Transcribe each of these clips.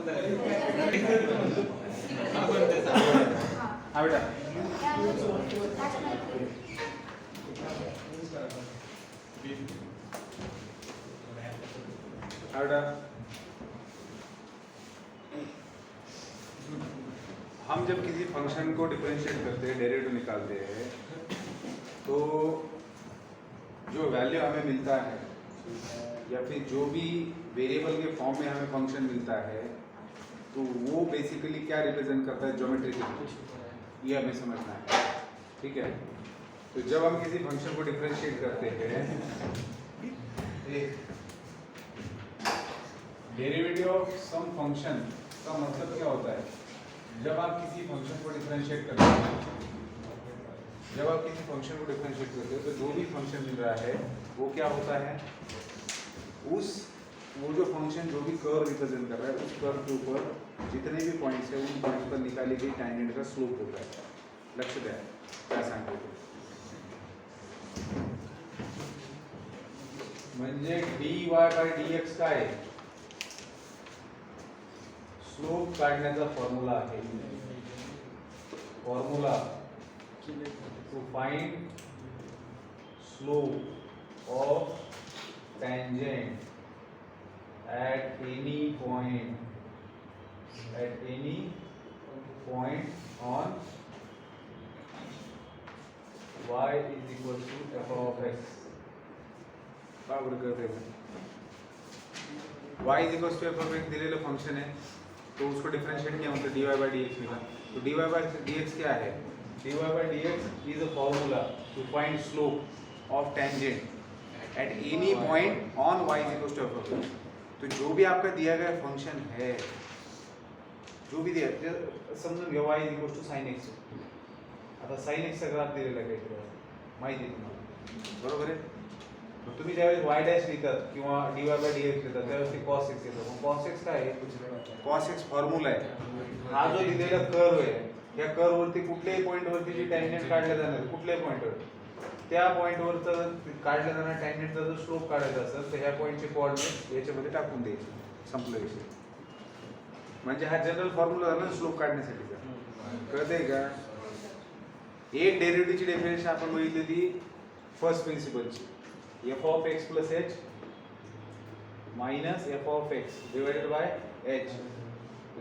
हाँ बेटा हम जब किसी फंक्शन को डिफरेंशिएट करते हैं, डेरिवेटिव निकालते हैं, तो जो वैल्यू हमें मिलता है या फिर जो भी वेरिएबल के फॉर्म में हमें फंक्शन मिलता है, तो वो बेसिकली क्या रिप्रेजेंट करता है, ज्योमेट्रिकली, ये हमें समझना है। ठीक है, तो जब हम किसी फंक्शन को डिफरेंशिएट करते हैं, डेरिवेटिव ऑफ सम फंक्शन का मतलब क्या होता है? जब आप किसी फंक्शन को डिफरेंशिएट करते हैं, तो जो भी फंक्शन मिल रहा है वो क्या होता है, वो जो फंक्शन जो भी कर्व रिप्रेजेंट कर रहा है, उस कर्व के ऊपर जितने भी पॉइंट्स है उन पॉइंट्स पर निकाली गई टैंजेंट का स्लोप होता है। लक्ष्य द्या, काय सांगतो म्हणजे dy/dx काय आहे? स्लोप काढण्याचा फॉर्म्युला आहे। Formula to find slope of tangent at any point on y is equal to f of x। बराबर करते हैं, y is equal to f of x दिलेलं फंक्शन है, तो उसको डिफरेंशिएट क्या होता है, dy/dx मिला। तो dy/dx क्या है? dy/dx is a formula to find slope of tangent at any point on y is equal to f of x। तो जो भी आपका दिया गया फंक्शन है, जो भी दिया, समजून घ्या y is equal to sin x। आता sin x चा ग्राफ दिलेला आहे काहीतरी, माहिती आहे तुम्हाला, बरोबर आहे? मग तुम्ही ज्यावेळेस y डॅश लिहितात किंवा dy/dx लिहितात त्यावेळेस ते cos x येतं। मग cos x काय आहे? cos x फॉर्म्युला आहे। हा जो दिलेला कर्व आहे, या कर्व वरती कुठल्याही पॉइंट वरती जी टँजेंट काढले जाणार, कुठल्याही पॉइंटवर, त्या पॉइंटवर तर काढल्या जाणाऱ्या टँजेंटचा जर स्लोप काढायचा असेल तर ह्या पॉइंटचे कोऑर्डिनेट याच्यामध्ये टाकून द्यायचे, संपला विषय। म्हणजे हा जनरल फॉर्म्युला झाला स्लोप काढण्यासाठीचा, कळतंय का? एक डेरिव्हेटिव्हची डेफिनेशन आपण बघितली ती first प्रिन्सिपलची, f of x plus h minus f of x divided by h,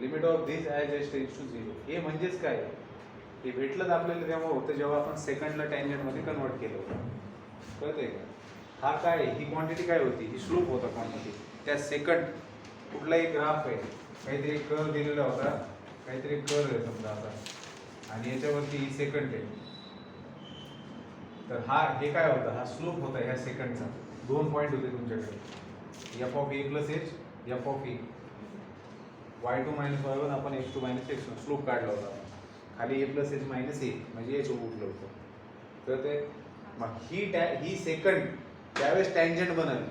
limit of this as h tends to 0। हे म्हणजेच काय? हे भेटलं आपल्याला तेव्हा होतं जेव्हा आपण सेकंडला टँजेंट मध्ये कन्वर्ट केलं होतं, कळतंय का? हा काय, ही क्वांटिटी काय होती, ही स्लोप होता क्वांटिटी। त्या सेकंड कुठलाही ग्राफ आहे, काहीतरी कर्व दिलेला होता, काहीतरी कर्व आहे समजा आता, आणि याच्यावरती ही सेकंड आहे, तर हा हे काय होता, हा स्लोप होता ह्या सेकंडचा। दोन पॉइंट होते तुमच्याकडे, f of a plus h, f of a, y2 minus y1 आपण x2 minus x1 स्लोप काढला होता। खाली a plus h minus a म्हणजे h उठलं होतं, कळतंय? मग ही सेकंड त्यावेळेस टँजेंट बनल,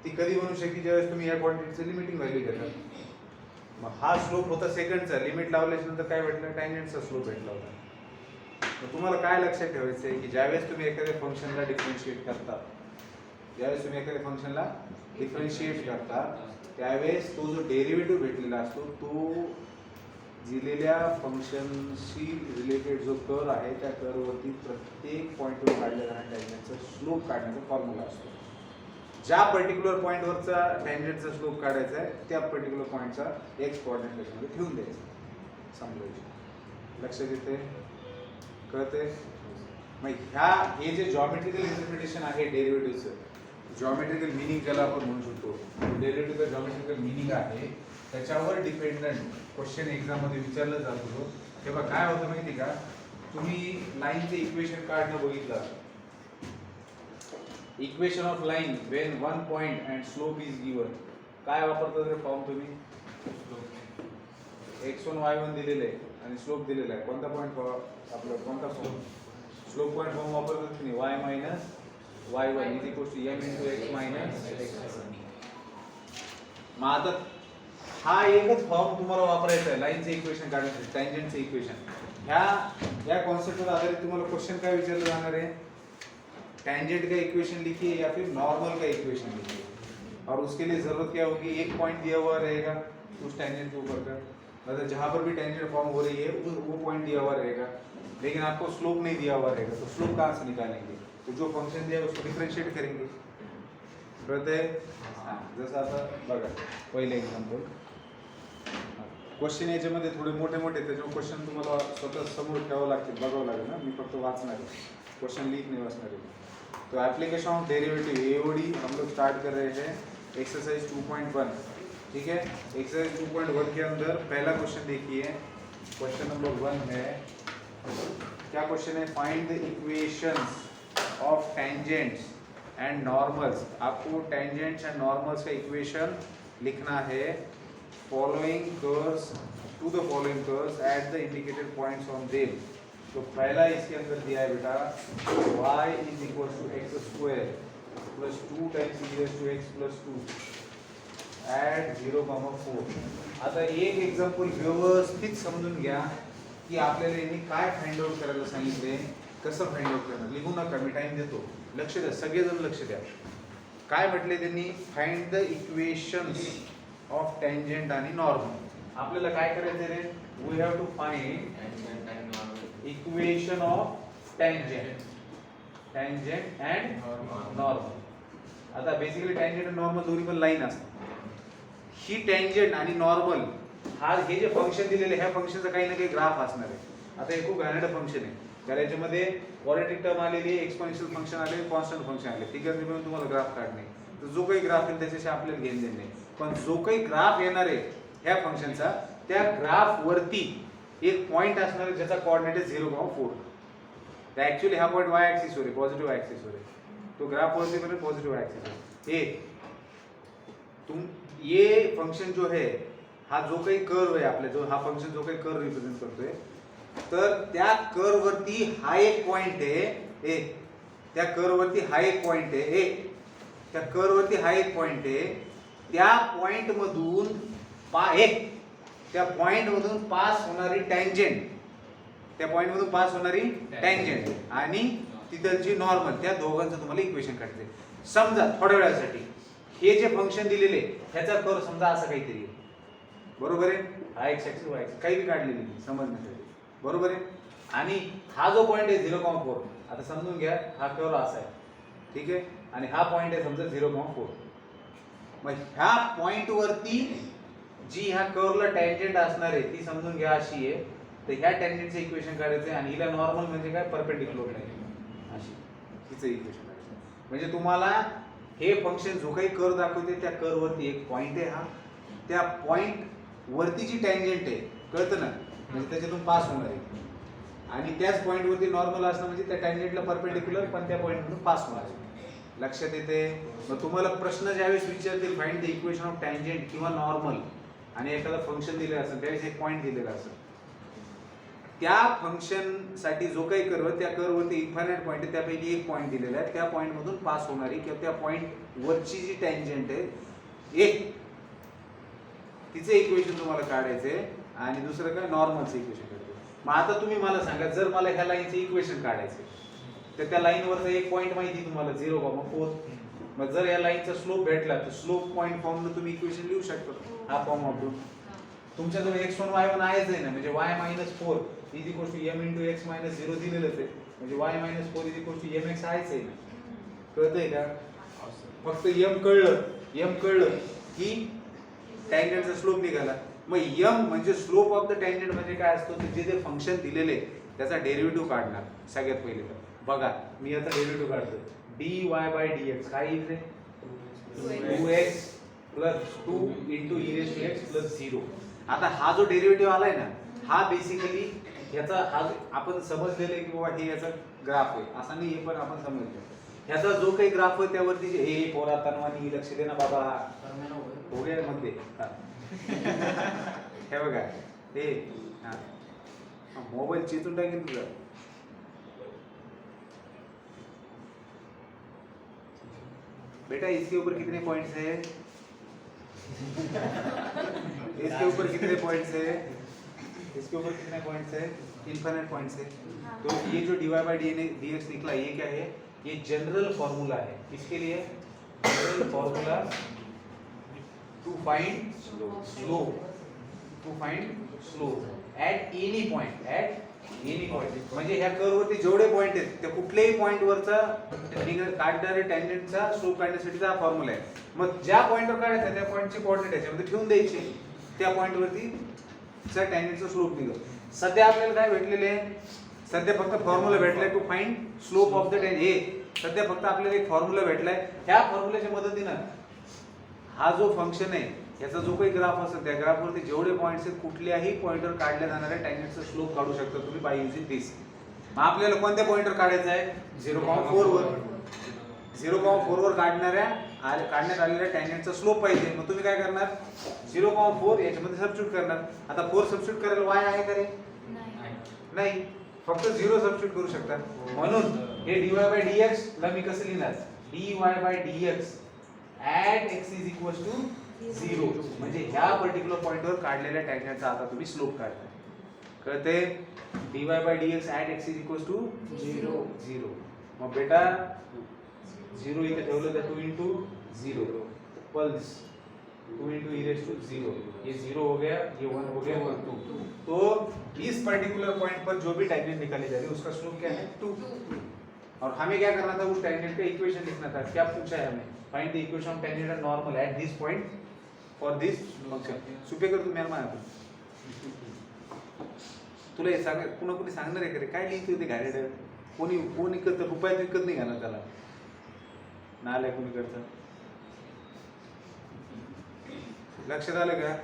ती कधी बनू शकते, ज्यावेळेस तुम्ही या क्वांटिटीचं लिमिटिंग व्हॅल्यू घेता। मग हा स्लोप होता सेकंडचा, लिमिट लावल्याच्या नंतर काय भेटलं, टँजेंटचा स्लोप भेटला होता। मग तुम्हाला काय लक्षात ठेवायचं आहे की ज्यावेळेस तुम्ही एखाद्या फंक्शनला डिफरेंशिएट करता, त्यावेळेस तो जो डेरिव्हेटिव्ह भेटलेला असतो, तो दिलेल्या फंक्शनशी रिलेटेड जो कर्व आहे त्या कर्ववरती प्रत्येक पॉइंटवर काढल्या जाणाऱ्या टँजेंटचा स्लोप काढण्याचा फॉर्म्युला असतो। ज्या पर्टिक्युलर पॉइंटवरचा टँजेंटचा स्लोप काढायचा आहे, त्या पर्टिक्युलर पॉइंटचा एक्स कोऑर्डिनेट मध्ये ठेवून द्यायचा, समजायचं। लक्षात येते, कळते? मग हे जे जॉमेट्रिकल इंटरप्रिटेशन आहे डेरिव्हेटिव्हचं, जॉमेट्रिकल मिनिंग ज्याला आपण म्हणू शकतो, डेरिव्हेटिव्हचं जॉमेट्रिकल मिनिंग आहे, त्याच्यावर डिपेंडंट क्वेश्चन एक्झाम मध्ये विचारलं जात होतं। तेव्हा काय होतं माहिती का, तुम्ही लाईनचे इक्वेशन काढणं बघितलं, equation of line when one point and slope is given, काय वापरतात ते फॉर्म तुम्ही, x1 y1 दिलेलं आहे आणि स्लोप दिलेला आहे, कोणता पॉइंट आपला कोणता फॉर्म, स्लोप पॉइंट फॉर्म वापरतात की नाही, y minus y1 is equal to m into x minus x। मग आता हा एकच फॉर्म तुम्हाला वापरायचा आहे लाईनचे इक्वेशन काढण्यासाठी, टँजेंटचे इक्वेशन। या कॉन्सेप्टवर आधारित तुम्हाला क्वेश्चन काय विचारलं जाणार आहे, टैंजेंट का इक्वेशन लिखिए या फिर नॉर्मल का इक्वेशन लिखिए, और उसके लिए जरूरत क्या होगी, एक पॉइंट दिया हुआ रहेगा, उस टेंजेंट के ऊपर का, मतलब जहाँ पर भी टेंजेंट फॉर्म हो रही है वो पॉइंट दिया हुआ रहेगा, लेकिन आपको स्लोप नहीं दिया हुआ रहेगा, तो स्लोप कहाँ से निकालेंगे? तो जो फंक्शन दिया है उसको डिफरेंशिएट करेंगे. कळतंय? हां, जसं आता बघा पहिले एक्झाम्पल. क्वेश्चन याच्यामध्ये थोडे मोठे मोठे त्याच्यावर क्वेश्चन तुम्हाला स्वतः समोर ठेवावं लागतील, बघावं लागेल ना, मी फक्त वाचणार आहे, क्वेश्चन लीक नहीं वाचणार आहे. तो एप्लीकेशन ऑफ डेरिवेटिव एओडी हम लोग स्टार्ट कर रहे हैं एक्सरसाइज 2.1. ठीक है, एक्सरसाइज 2.1 के अंदर पहला क्वेश्चन देखिए. क्वेश्चन नंबर 1 है, क्या क्वेश्चन है? Find the equations of tangents and normals. आपको टेंजेंट्स एंड नॉर्मल्स का इक्वेशन लिखना है. Following curves to the following curves at the indicated points on them. तो पहला इसके अंदर दिया है बेटा y is equal to x square plus 2 times e raise to x plus 2 at 0,4. आता एक एक्झाम्पल व्यवस्थित समजून घ्या की आपल्याला यांनी काय फाइंड आउट करायला सांगितले, कसं फाइंड आउट करणार. लिहू नका, मी टाइम देतो, लक्ष द्या, सगळेजण लक्ष द्या. काय म्हटले त्यांनी? Find the equations of tangent आणि नॉर्मल. आपल्याला काय करायचं रे? We have to find equation of tangent and normal. आता बेसिकली टेंजेंट आणि नॉर्मल दोन्ही पण लाईन असतात. ही टेंजेंट आणि नॉर्मल हा हे जे फंक्शन दिलेले, ह्या फंक्शनचा काही ना काही ग्राफ असणार आहे. आता हे खूप घाणेरडं फंक्शन आहे, कारण याच्यामध्ये क्वाड्रेटिक टर्म आलेली, एक्सपोनेन्शियल फंक्शन आले, कॉन्स्टंट फंक्शन आले. ठीक आहे, मिळून तुम्हाला ग्राफ काढणे, तर जो काही ग्राफ येईल त्याच्याशी आपल्याला घेणं देणं नाही. पण जो काही ग्राफ येणार आहे ह्या फंक्शनचा, त्या ग्राफ वरती एक पॉइंट असणार आहे ज्याचा कोऑर्डिनेट आहे 0,4. तर ऍक्च्युअली हा पॉइंट y ऍक्सिस वर आहे, पॉझिटिव्ह ऍक्सिस वर आहे. तो ग्राफ वरती पण पॉझिटिव्ह ऍक्सिस आहे. ये फंक्शन जो है, हा जो काही कर्व आहे आपल्या, जो हा फंक्शन जो काही कर्व रिप्रेझेंट करतोय, तर त्या कर्व वरती हा एक पॉइंट आहे. त्या कर्व वरती हा एक पॉइंट आहे. त्या कर्व वरती हा एक पॉइंट आहे. त्या पॉइंट मधून त्या पॉइंट मधून पास होणारी टँजेंट, त्या पॉइंट मधून पास होणारी टँजेंट आणि तिथलची नॉर्मल, त्या दोघांचं तुम्हाला इक्वेशन काढते. समजा थोड्या वेळासाठी हे जे फंक्शन दिलेले ह्याचा कर्व समजा असा काहीतरी आहे, बरोबर आहे. हा एक्स ऍक्सिस वाय ऍक्सिस काही बी काढलेली समजण्यासाठी, बरोबर आहे. आणि हा जो पॉइंट आहे 0,4, आता समजून घ्या हा कर्व असा आहे, ठीक आहे, आणि हा पॉइंट आहे समजा 0,4. मग ह्या पॉइंट वरती जी ह्या कर्वला टँजेंट असणार आहे ती समजून घ्या अशी आहे. तर ह्या टँजेंटचं इक्वेशन काढायचं आहे, आणि हिला नॉर्मल म्हणजे काय? परपेंडिक्युलर लाईन, अशी हिचं इक्वेशन काढायचं. म्हणजे तुम्हाला हे फंक्शन जो काही कर्व दाखवते त्या कर्व वरती एक पॉइंट आहे, हा त्या पॉइंट वरती जी टँजेंट आहे, कळतं ना, म्हणजे त्याच्यातून पास होणार आहे, आणि त्याच पॉइंट वरती नॉर्मल असणं म्हणजे त्या टँजेंटला परपेंडिक्युलर पण त्या पॉइंट मधून पास होणार आहे. लक्षात येते? मग तुम्हाला प्रश्न ज्यावेळेस विचारतील find the equation of tangent किंवा नॉर्मल, आणि एखादा फंक्शन दिलेला असेल त्यावेळेस एक पॉइंट दिलेला असेल, त्या फंक्शन साठी जो काही कर्व, त्या कर्व वरती इन्फायनाइट पॉइंट आहे, त्यापैकी एक पॉइंट दिलेला आहे, त्या पॉइंट मधून पास होणारी किंवा त्या पॉइंट वरची जी टँजेंट आहे एक, तिचे इक्वेशन तुम्हाला काढायचे, आणि दुसरं काय? नॉर्मलचं इक्वेशन काढायचं. मग आता तुम्ही मला सांगा, जर मला ह्या लाईनचे इक्वेशन काढायचे, तर त्या लाईन वरचा एक पॉइंट माहिती तुम्हाला 0,4. मग जर या लाईनचा स्लोप भेटला तर स्लोप पॉइंट फॉर्मला तुम्ही इक्वेशन लिहू शकता. हा फॉर्म वापरून तुमच्याजवळ x1 y1 आहेच आहे ना, म्हणजे y - 4 is equal to m * x - 0 दिलेलंच आहे, म्हणजे y - 4 is equal to mx आहेच आहे ना. कळतंय का? फक्त m कळलं की टँजेंटचा स्लोप निघाला. मग m म्हणजे स्लोप ऑफ द टँजेंट म्हणजे काय असतो? जे जे फंक्शन दिलेले त्याचा डेरिव्हेटिव्ह काढणार. सगळ्यात पहिले तर बघा, मी आता डेरिव्हेटिव्ह काढतो. dy/dx काय येईल रे? 2x + 2 * e⁻x + 0. आता हा जो डेरिव्हेटिव्ह आलाय ना, हा बेसिकली ह्याचा, हा आपण समजलेलं आहे की बाबा हे याचा ग्राफ आहे, असा नाही, हे पण आपण समजलं. ह्याचा जो काही ग्राफ आहे त्यावरती जे हे पोरा तनवानी लक्ष दे ना बाबा, हो गया मध्ये हे बघा, हे मोबाईल चेतून टाकेल तुझा. बेटा इसके ऊपर कितने पॉइंट्स है? इसके ऊपर कितने पॉइंट्स है? इसके ऊपर कितने पॉइंट्स है? इनफाइनाइट पॉइंट्स है. तो ये जो dy/dx निकला, ये क्या है? ये जनरल फॉर्मूला है. इसके लिए general formula to find slope at any point म्हणजे ह्या कर्व वरती जेवढे पॉइंट आहेत त्या कुठल्याही पॉइंट वरचा काढणारे टँजंटचा स्लोप काढण्यासाठीचा हा फॉर्म्युला आहे. मग ज्या पॉइंटवर काढायचा त्या पॉइंटचे कोऑर्डिनेट याच्यामध्ये ठेवून द्यायचे, त्या पॉइंट वरती चा टँजंटचा स्लोप निघेल. सध्या आपल्याला काय भेटलेले आहे, सध्या फक्त फॉर्म्युला भेटलाय to find slope of the tangent. हे सध्या फक्त आपल्याला एक फॉर्म्युला भेटलाय. ह्या फॉर्म्युल्याच्या मदतीने हा जो फंक्शन आहे याचा जो काही ग्राफ असेल त्या ग्राफवरती जेवढे पॉइंट्स आहेत कुठल्याही पॉइंटवर काढल्या जाणाऱ्या टँजंटचा स्लोप काढू शकता तुम्ही बाय युजिंग दिस. मग आपल्याला कोणत्या पॉइंटवर काढायचा आहे, 0,4 वर. 0,4 वर काढण्यात आलेल्या टँजंटचा स्लोप पाहिजे. मग तुम्ही काय करणार, 0,4 याच्यामध्ये सबस्टिट्यूट करणार. आता 4 सबस्टिट्यूट करायला y आहे का रे, नाही, फक्त 0 सबस्टिट्यूट करू शकता. म्हणून हे dy/dx ला मी कसं लिहिणार, dy/dx at x is equals to 0. म्हणजे ह्या पर्टिक्युलर पॉइंटवर काढलेल्या टँजंटचा आता तुम्ही स्लोप काढताय. कळते, dy/dx at x is equals to 0. मग बेटा 0 इथे ठेवलं तर 2 into 0 pulse 2 into e raised to 0. ये 0 हो गया, ये 1 हो गया, 1 2. तो इस पर्टिकुलर पॉइंट पर जो भी टैंजेंट निकाली जा रही है उसका स्लोप क्या है, 2. और हमें क्या करना था, उस टैंजेंट का इक्वेशन लिखना था. क्या पूछा है हमें, find the equation of tangent eight normal at this point for this function. Supe कर तू म्यारमा आहे. तुला हे सांग, पुन्हा कोणी सांगणार आहे का रे काय लिहिते ते गायड, कोणी विकत रुपयात विकत नाही घालणार त्याला, नाल आहे कोणी करतं. लक्षात आलं का.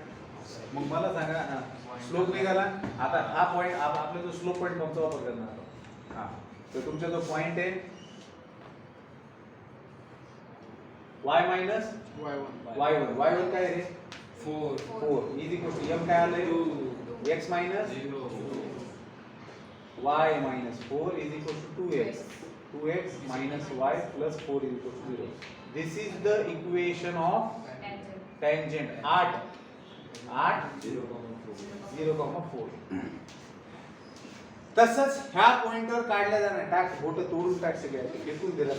मग मला सांगा, स्लोप निघाला. आता हा पॉइंट आपला जो स्लोप पॉइंट फॉर्मचा वापर करणार. हा, तर तुमचा जो पॉइंट आहे y minus y1 काय रे, 4 इज इक्वल टू m काय आलंय, 2 x minus 0 y minus 4 is equal to 2x minus y plus 4 is equal to 0. This is the equation of tangent 8 0,4. तसंच ह्या पॉइंटवर काढल्या जाणार, टाक बोट तोडून टाक सगळ्या फेकून दिला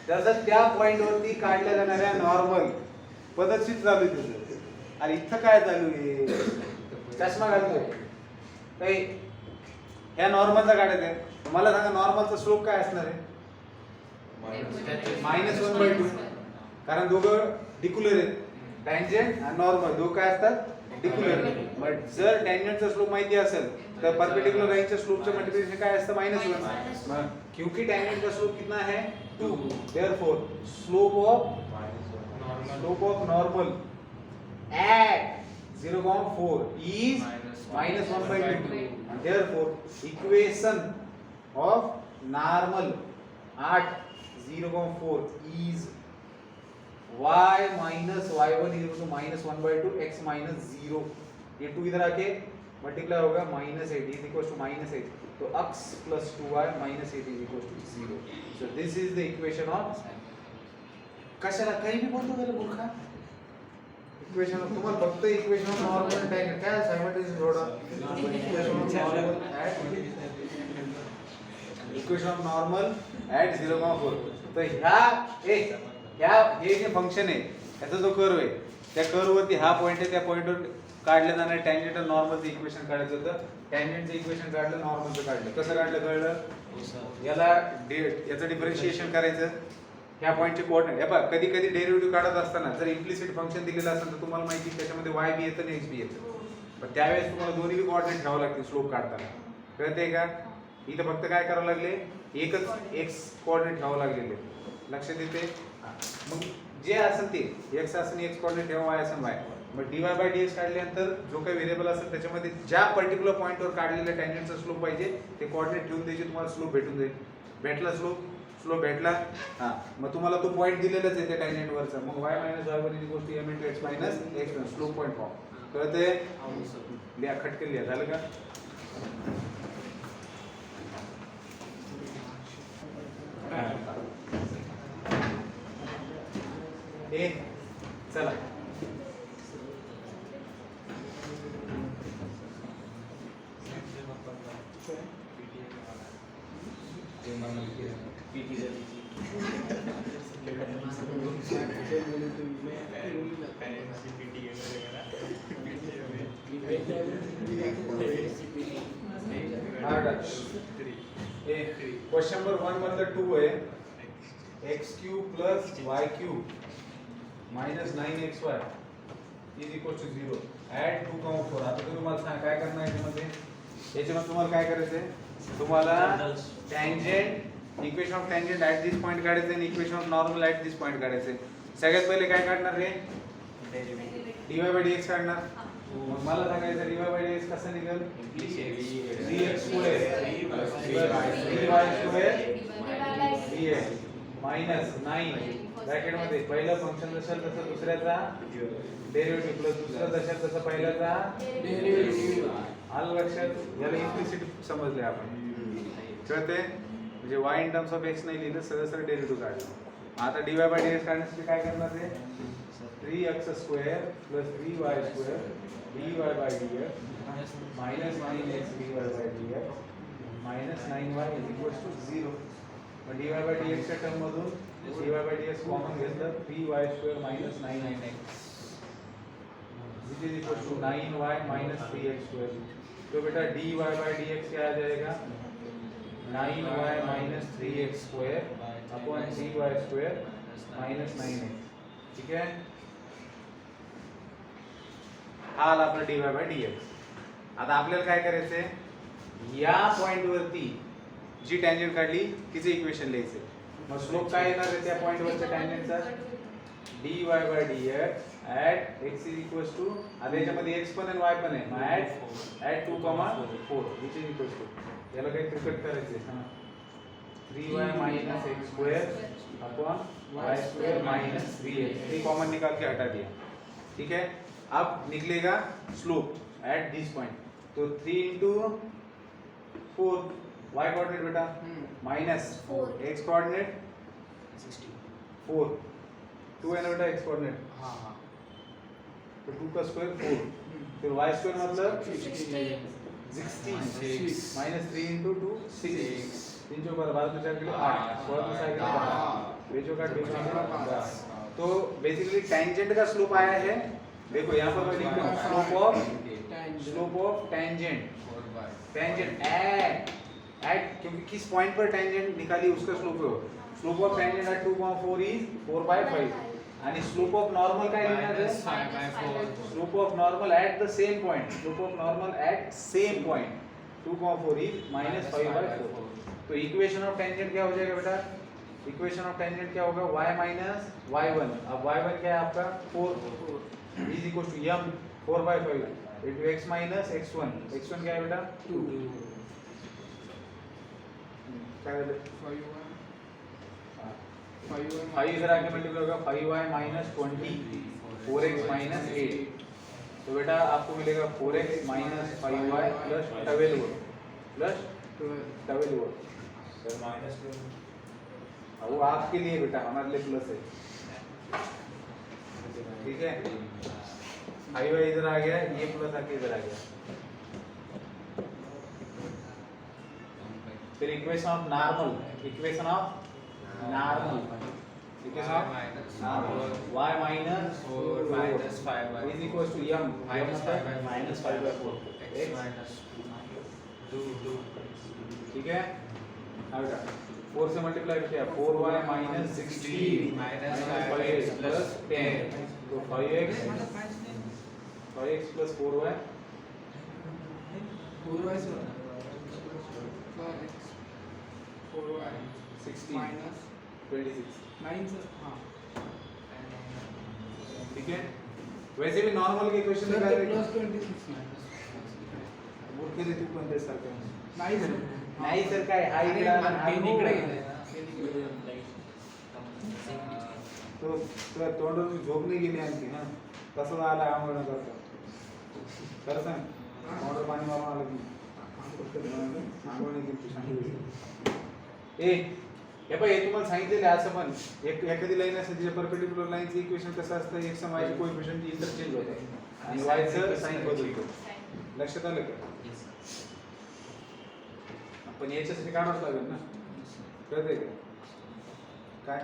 तसंच त्या पॉइंटवरती काढल्या जाणाऱ्या नॉर्मल पद्धतशीर चालू आहे. आणि इथं काय चालू आहे, चष्मा घालतोय काही, ह्या नॉर्मलचा काढायचा आहे. मला सांगा नॉर्मलचा स्लोप काय असणार आहे, -1/2. कारण दोघं डिक्युलर आहेत, टँजंट आणि नॉर्मल दोघं काय असतात, डिक्युलर. बट जर टँजंटचा स्लोप माहिती असेल तर परपेंडिकुलर लाइनच्या स्लोपचं मल्टिप्लिकेशन काय असतं, -1. मग क्योंकि टँजंट का स्लोप कितना है, 2, therefore slope of normal at 0,4 is -1/2. and therefore equation of normal at 0,4 is y minus y1 is equal to -1/2 x minus 0. ये 2 इधर आके मल्टीप्लाई होगा -8 is equals to -8. तो x plus 2y minus 8 is equals to 0. So this is the equation of, कशाला काही भी बोलतो गेलं मूर्खा, इक्वेशन ऑफ, तुम्हाला फक्त इक्वेशन ऑफ नॉर्मल टँजंट काय सायमल्टेनियस जोडा, इक्वेशन ऑफ नॉर्मल ॲट 0,4. तर हे जे फंक्शन आहे याचा जो कर्व आहे त्या कर्व वरती हा पॉइंट आहे, त्या पॉइंटवर काढलं जाणार टँजंट आणि नॉर्मलचं इक्वेशन काढायचं होतं. टँजंटचं इक्वेशन काढलं, नॉर्मलचं काढलं. कसं काढलं कळलं, याला याचं डिफरन्शिएशन करायचं, ह्या पॉइंटचे कोऑर्डिनेट. हे बघा, कधी कधी डेरिव्हेटिव्ह काढत असताना जर इम्प्लिसिट फंक्शन दिलेलं असेल तर तुम्हाला माहिती आहे त्याच्यामध्ये y बी येतं आणि x बी येतं, पण त्यावेळेस तुम्हाला दोन्ही बी कोऑर्डिनेट ठेवावं लागतील स्लोप काढताना. कळते का, इथं फक्त काय करावं लागले, एकच x कोऑर्डिनेट ठेवावं लागलेले. लक्षात येते. मग जे असेल ते x असेल x कोऑर्डिनेट ठेवा, y असेल y. मग dy/dx काढल्यानंतर जो काही व्हेरिएबल असेल त्याच्यामध्ये ज्या पर्टिक्युलर पॉइंटवर काढलेल्या टँजंटचा स्लोप पाहिजे ते कोऑर्डिनेट ठेवून द्यायचे, तुम्हाला स्लोप भेटून जाईल. भेटला स्लोप भेटला. हा, मग तुम्हाला तो पॉइंट दिलेलाच आहे त्या टँजंट वरचा. मग y minus y1 is equal to m into x minus x slope point form. कळते, लिहा खटकन लिहा. झालं का, ए चला क्वेश्चन नंबर 1 मतलब 2 है x cube plus y cube minus 9xy is equal to 0 at 2 comma 4. आता तुम्ही मला सांगा काय करणार आहे याच्यामध्ये तुम्हाला काय करायचं आहे तुम्हाला tangent equation of tangent at this point काढायचं आणि equation of normal at this point काढायचं. सगळ्यात पहिले काय काढणार रे dy by dx काढणार. मग मला सांगायचं dy by dx कसं निघेल 3x square 3y square dx minus 9 bracket मध्ये पहिलं फंक्शन जसं तसं दुसऱ्याचा डेरिव्हेटिव्ह प्लस दुसरा जसं तसं पहिल्याचा डेरिव्हेटिव्ह. आलं लक्षात. याला इम्प्लिसिट समजले आपण कळते म्हणजे y in terms of x नाही लिहिलं सरळ सरळ डेरिव्हेटिव्ह काढलं. आता dy by dx काढण्यासाठी काय करणार आहे 3x square plus 3y square dy by dx minus 9x dy by dx minus 9y is equal to 0. मग dy by dx च्या टर्म मधून dy by dx कॉमन घेतलं 3y square minus 9x which is equal to 9y minus 3x square. तो बेटा dy by dx क्या आ जाएगा 9y minus 3x square upon 3y square minus 9x. ठीक है. हा आला आपला dy by dx. आता आपल्याला काय करायचंय या पॉइंट वरती जी टँजेंट काढली तिचे इक्वेशन लिहायचे. मग स्लोप काय येणार आहे त्या पॉइंट वरच्या टँजेंटचा dy by dx at x is equals to आता याच्यामध्ये x पण आणि y पण आहे मग at 2, 4 which is equals to याला काही क्रिकेट करायचे हां 3y minus x square upon y square minus 3x ये कॉमन निकाल के हटा दिया. ठीक है. अब निकलेगा स्लोप at this point तो 3 into 4 y कोऑर्डिनेट बेटा minus 4 x कोऑर्डिनेट 4 2 है ना बेटा x कोऑर्डिनेट हाँ तो 2 का स्क्वायर 4 फिर y स्क्वायर मतलब 16 माइनस 3 into 2 6 3 जो बार 12 चार के लिए 8 4 में साइड 12 बेचो का डिवीजन 10. तो बेसिकली टैंजेंट का स्लोप आया है देखो यहाँ पर मैं लिख रहा हूँ स्लोप ऑफ टैंजेंट एट क्योंकि किस पॉइंट पर टैंजेंट निकाली उसका स्लोप है. Slope of tangent at 2,4 is 4/5 आणि स्लोप ऑफ नॉर्मल काय लिहिणार आहे slope of normal at the same point slope of normal at same point 2,4 is -5/4. तो इक्वेशन ऑफ टैंजेंट क्या हो जाएगा बेटा इक्वेशन ऑफ टैंजेंट क्या होगा y minus y1. अब y1 क्या है आपका 4 is equal to m 4/5 into x minus x1 x1 क्या है बेटा 2 क्या है 5 इधर आके मल्टीप्लाई होगा 5y minus 20 4x minus 8. तो बेटा आपको मिलेगा 4x minus 5y plus 12y plus 12y sir minus 12 वो आपके लिए बेटा हमारे लिए प्लस है. ठीक है 5y इधर आ गया ये प्लस आके इधर आ गया. फिर equation of normal equation of normal y minus 4 minus 5y is equals to m minus 5/4 x minus 2 ठीक है. अब 4 से multiply KIA 4y minus 16 minus 5x plus 10 तो 5x plus 4y 16 minus 26 9 sir हाँ ठीक है. वैसे भी नॉर्मल के क्वेश्चन निकाल रहे प्लस 26 माइनस बोल के तू कोणते सारखे नाही सर नाही सर काय हाय इकडे तो तुला तोंडाची झोप नाही गेली आणखी हां कसं आला आंघोळ करता खरं सांग तोंडावर पाणी मारून आलं की आंघोळ नाही केली सांगितलं ए हे पण हे तुम्हाला सांगितलेलं आहे असं पण एखादी लाईन असते तिच्या परपेंडिक्युलर लाईनचं इक्वेशन कसं असतं x आणि y चे कोएफिशिएंट इंटरचेंज होतात आणि y चं साइन बदलतो. लक्षात आलं का आपण याच्यासाठी काढावंच लागेल ना कळतंय का काय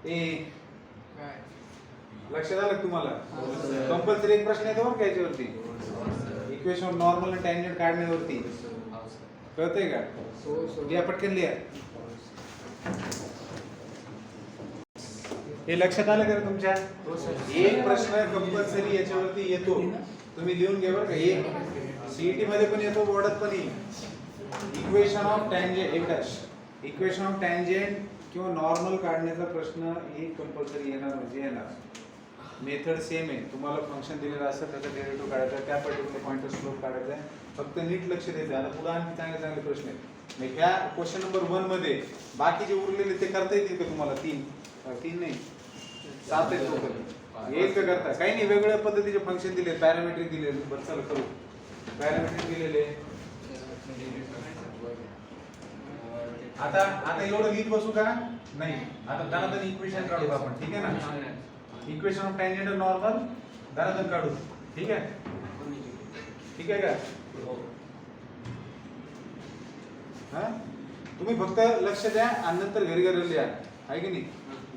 ए लक्षात आलं का तुम्हाला? कंपल्सरी एक प्रश्न येतो बरं का याच्यावरती, इक्वेशन नॉर्मल आणि टँजंट काढण्यावरती. कळतंय का? लिहा पटकन लिहा. हे लक्षात आलं का तुमच्या? एक प्रश्न कंपल्सरी याच्यावरती येतो, तुम्ही लिहून घ्या बरं का. एक सीईटी मध्ये पण येतो, बोर्डात पण येईल. Equation of tangent equation of tangent किंवा नॉर्मल काढण्याचा प्रश्न एक कंपल्सरी येणार म्हणजे येणार. मेथड सेम आहे. तुम्हाला फंक्शन दिलेलं असतं, त्याचा डेरिव्हेटिव्ह काढायचा, त्या पर्टिक्युलर पॉइंटवर स्लोप काढायचा आहे. फक्त नीट लक्ष द्यायचं. आता पुढे आणखी चांगले चांगले प्रश्न आहेत. मग ह्या क्वेश्चन नंबर 1 मध्ये बाकीचे उरलेले ते करता येतील का तुम्हाला? तीन नाही 7 आहेत टोटल. एक का करता काही नाही, वेगवेगळ्या पद्धतीचे फंक्शन दिले, पॅरामेट्रिक दिले. बरं चला करू. पॅरामेट्रिक दिलेले. आता एवढं लिहित बसू का? नाही. आता धनाधन इक्वेशन काढू आपण, ठीक आहे ना? इक्वेशन ऑफ टँजंट नॉर्मल धनाधन काढू, ठीक आहे? ठीक आहे का? हा, तुम्ही फक्त लक्ष द्या आणि नंतर घरी घरी लिहा, आहे की नाही?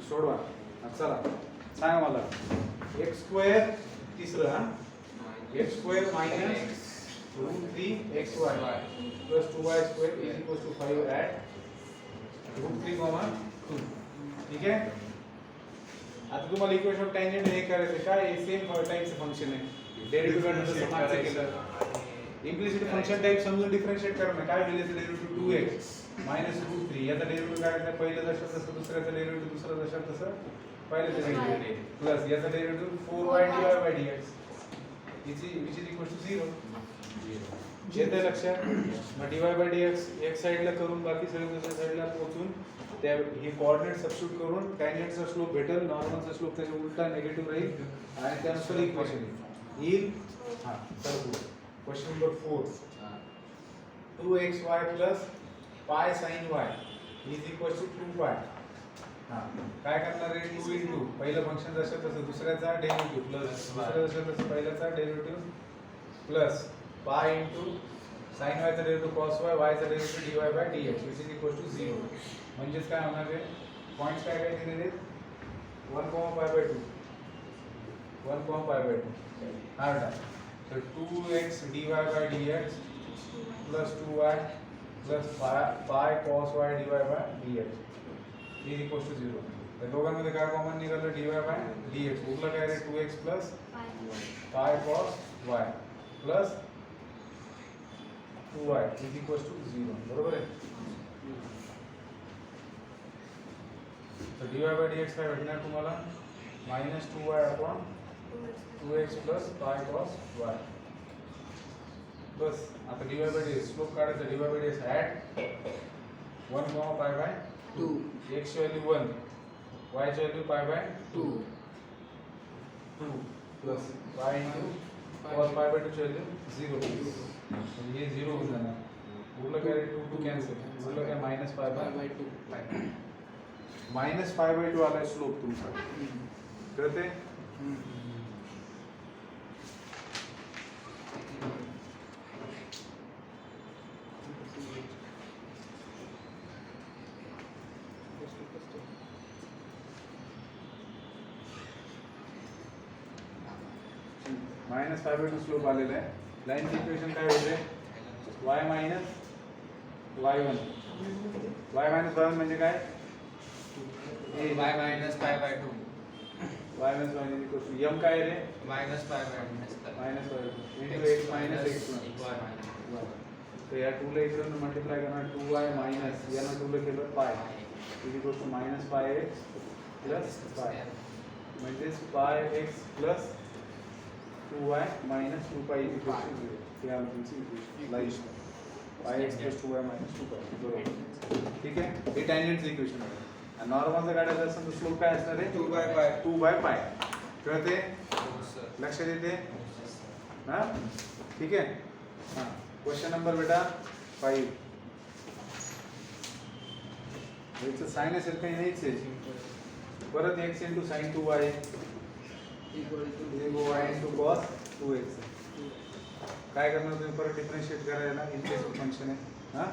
सोडवा. चला सांगा मला. एक्स स्क्वेअर तिसरं, x square minus √3xy plus 2y square is equal to 5 at √3, 2. ठीक आहे? आता तुम्हाला इक्वेशन ऑफ टँजंट हे करायचं काय? सेम टाइपचं फंक्शन आहे. डेरिव्हेटिव्ह काढण्याचं मागचं केलं. इम्प्लिसिट फंक्शन टाइप समजून डिफरन्शिएट करणं. काय होईल? याचं डेरिव्हेटिव्ह 2x मायनस √3. याचा डेरिव्हेटिव्ह काढायचा, पहिलं जसं तसं, दुसऱ्याचं डेरिव्हेटिव्ह दुसरं जसं तसं, पहिल्याचं डेरिव्हेटिव्ह प्लस याचा derivative 4y dydx which is equal to 0. येते लक्षात? मग dy/dx एक साइडला करून बाकी सगळ्या दुसऱ्या साइडला पोहोचून त्या हे कोऑर्डिनेट सबस्टिट्यूट करून टँजंटचा स्लोप भेटेल, नॉर्मलचा स्लोप त्याच्या उलटा निगेटिव्ह राहील आणि त्यानुसार इक्वेशन येईल. हां, तर question number 4. 2xy plus pi sin y is equal to 2y. हां, काय करणार आहे? 2 into पहिलं फंक्शन जसं तसं, दुसऱ्याचा डेरिव्हेटिव्ह प्लस दुसऱ्या जसं तसं पहिल्याचा derivative plus pi into sin y चा डेरिव्हेटिव्ह cos y, y चा derivative dy/dx which is equal to 0. म्हणजेच काय होणार आहे? पॉइंट्स काय काय दिलेले आहेत? 1,π/2 हा बेटा. तर 2x dy/dx plus 2y plus pi cos y dy/dx is equal to 0. तर दोघांमध्ये काय कॉमन निघालं? dy/dx. उरलं काय रे? 2x plus pi cos y plus 2y is equal to 0. बरोबर आहे? तर dy/dx काय भेटणार तुम्हाला? Minus 2y upon 2x plus pi cos y. बस. आता dy/dx स्लोप काढायचा. dy/dx at 1,π/2. x ची व्हॅल्यू 1, y ची value π/2 plus y into cos π/2 ची व्हॅल्यू 0. म्हणजे हे 0 होऊन जाणार. उरलं काय? 2 कॅन्सल. उरलं काय? मायनस π/2. मायनस π/2 आलाय स्लोप तुमचा. कळते? मायनस π/2 स्लोप आलेला आहे. लाईनची इक्वेशन काय होते? y minus y1. y minus y1 म्हणजे काय? y minus pi by 2. y minus y is equal to m काय रे? Minus pi by minus y into x minus x1. तो या 2 ला इकडून मल्टिप्लाय करणार 2y मायनस याला 2 ला केलं pi is equal to minus pi x plus pi. म्हणजे pi x plus 2y minus 2pi is equal to 0. हे आमची equation pi x plus 2y minus 2pi. बरोबर. ठीक आहे? हे टँजंटचं इक्वेशन आहे. नॉर्मलचं काढायचं असेल तर स्लोप काय असणार आहे? 2/π. कळते? लक्ष देते? हां, ठीक आहे. हां, क्वेश्चन नंबर बेटा 5. याचं साइन असेल काही नाहीच आहे. परत x into sin 2y equal to y into cos 2x. काय करणार तुम्ही? परत डिफरन्शिएट करायला इम्प्लिसिट फंक्शन आहे. हां,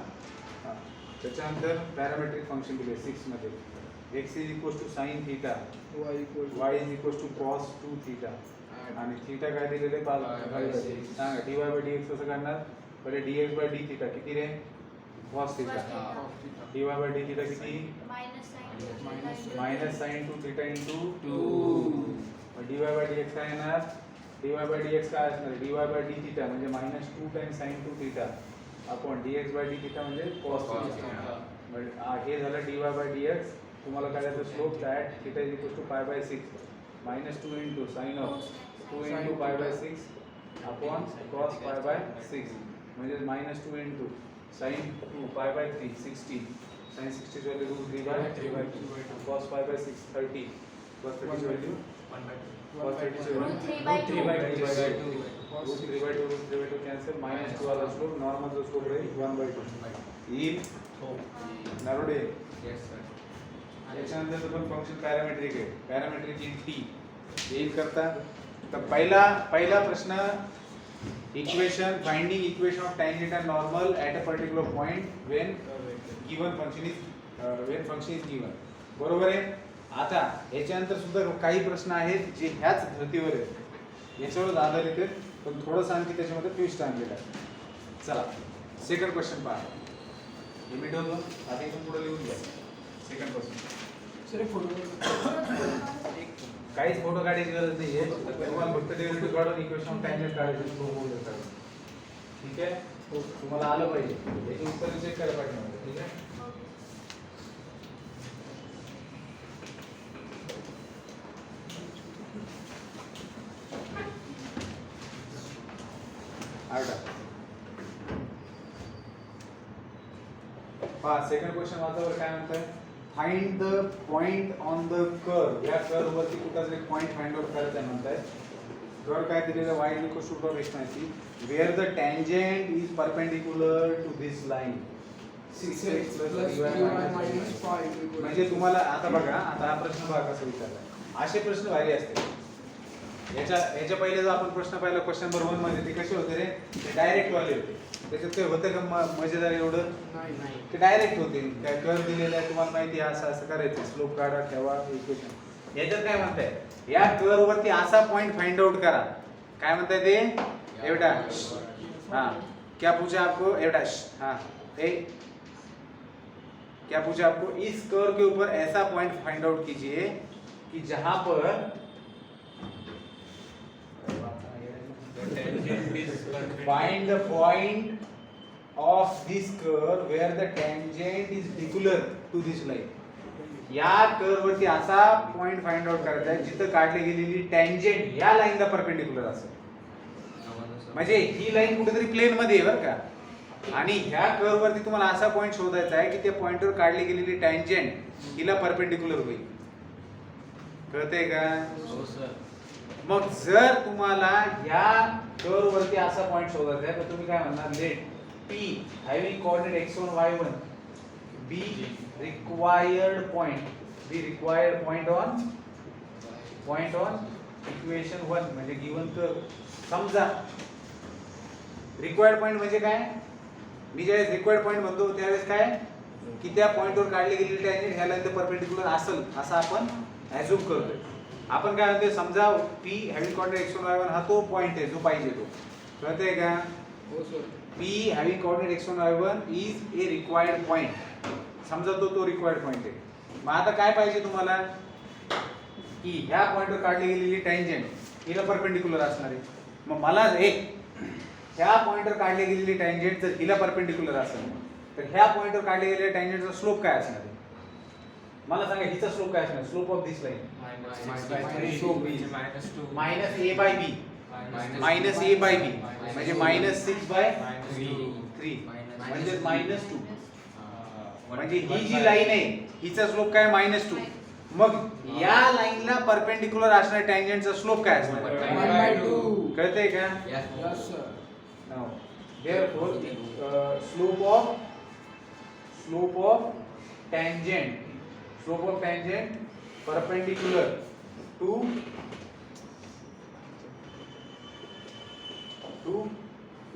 त्याच्यानंतर पॅरामेट्रिक फंक्शन दिले 6 मध्ये. x is equals to sin theta, y equal to y is equals to cos 2 theta आणि थीटा काय दिलेले Pi by six. सांगा dy by dx कसं करणार पहिले dx by d theta किती रे cos theta dy by d theta किती minus sin 2 theta into 2 dy by dx काय येणार dy by dx काय असणार dy by d theta म्हणजे minus 2 times sin 2 theta upon dx by d theta म्हणजे cos theta हे झालं dy by dx तुम्हाला काय द्यायचं slope that theta is equal to pi by 6 minus 2 into sin of 2 into pi by 6 upon cos pi by 6 म्हणजे minus 2 into sin 2 pi by 3 60 sin 60 ची value route 3 by 2 cos pi by 6 30 cos 30 ची value 1 by 2 cos 30 ची value 3 by 2 root 3 by 2 root 3 by 2 cancel minus 2 वाला slope normal जो slope राहील 1 by 2 if Narode Yes sir. याच्यानंतर तो पण function parametric आहे पॅरामेट्रिक इन टी येईल करता तर पहिला प्रश्न equation finding equation of tangent and normal at a particular point when given function is given बरोबर आहे आता याच्यानंतर सुद्धा काही प्रश्न आहेत जे ह्याच धर्तीवर आहेत याच्यावर आधारित आहेत पण थोडंसं आणखी त्याच्यामध्ये ट्विस्ट आणलेलं आहे चला सेकंड क्वेश्चन पहा लिमिट होतो आता इथून पुढे लिहून घ्या सेकंड क्वेश्चन सर एक फोटो काहीच फोटो काढायची गरज नाहीये तुम्हाला फक्त डेरिव्हेटिव्ह काढून इक्वेशन टँजेंट काढायचं स्लोप होईल ठीक आहे तुम्हाला आलं पाहिजे याची उत्तर चेक करायला पाहिजे ठीक आहे पहा सेकंड क्वेश्चन वाचावर काय म्हणतंय find the point on the curve या कर्व वरती कुठलाच एक पॉइंट फाइंड आउट करायचं आहे म्हणताय कर्व काय दिलेलं y equals to dot x माहिती where the tangent is perpendicular to this line 6x dy म्हणजे तुम्हाला आता बघा आता हा प्रश्न बघा कसा विचारला असे प्रश्न भारी असते याच्या पहिले जो आपण प्रश्न पाहिला क्वेश्चन नंबर 1 मध्ये ते कसे होते रे ते डायरेक्ट वाले होते त्याच्यात ते होतं का मजेदार एवढं नाही ते डायरेक्ट होते काय कर्व दिलेला आहे तुम्हाला माहिती आहे असं असं करायचं स्लोप काढा ठेवा इक्वेशन याच्यात काय म्हणताय या कर्व वरती असा पॉइंट फाइंड आउट करा काय म्हणताय ते एवढा हाँ क्या पूछा आपको एवढा हाँ ए क्या पूछा आपको इस कर्व के ऊपर ऐसा पॉइंट फाइंड आउट कीजिए कि जहां पर find the point of this curve where the tangent is perpendicular to this line या कर्व वरती असा पॉइंट फाइंड आउट करायचा आहे जिथं काढली गेलेली टँजेंट या लाईनला परपेंडिक्युलर असेल म्हणजे ही लाईन कुठेतरी प्लेन मध्ये आहे बरं का आणि ह्या कर्व वरती तुम्हाला असा पॉइंट शोधायचा आहे की त्या पॉइंटवर काढली गेलेली टँजेंट हिला परपेंडिक्युलर होईल कळतंय का हो सर मग जर तुम्हाला या कर्व वरती असा पॉइंट शोधायचा आहे तर तुम्ही काय म्हणणार late P having coordinate x1 y1 be required point on equation 1 म्हणजे गिवन कर्व समजा रिक्वायर्ड पॉइंट म्हणजे काय मी ज्यावेळेस रिक्वायर्ड पॉइंट म्हणतो त्यावेळेस काय की त्या पॉइंटवर काढली गेलेली टँजेंट ह्या लाईनला परपेंडिक्युलर असेल असं आपण ॲझ्युम करतोय आपण काय म्हणतोय समजा P having coordinate x1 y1 हा तो पॉइंट आहे जो पाहिजे तो कळतंय का हो sir P having coordinate x1 y1 is a required point समजा तो रिक्वायर्ड पॉइंट आहे मग आता काय पाहिजे तुम्हाला की ह्या पॉइंटवर काढली गेलेली टँजेंट हिला परपेंडिक्युलर असणार आहे मग मला ह्या पॉइंटवर काढली गेलेली टँजेंट जर हिला परपेंडिक्युलर असेल तर ह्या पॉइंटवर काढली गेलेल्या टँजेंटचा स्लोप काय असणार आहे मला सांगा हिचा स्लोप काय असणार slope of this line minus a by b minus a by b म्हणजे मायनस 6 बाय 3 म्हणजे मायनस 2 म्हणजे ही जी लाईन आहे हिचा स्लोप काय मायनस 2 मग या लाईनला परपेंडिक्युलर असणाऱ्या टँजेंटचा स्लोप काय असणार 1/2 कळतंय का yes sir now therefore slope of tangent perpendicular to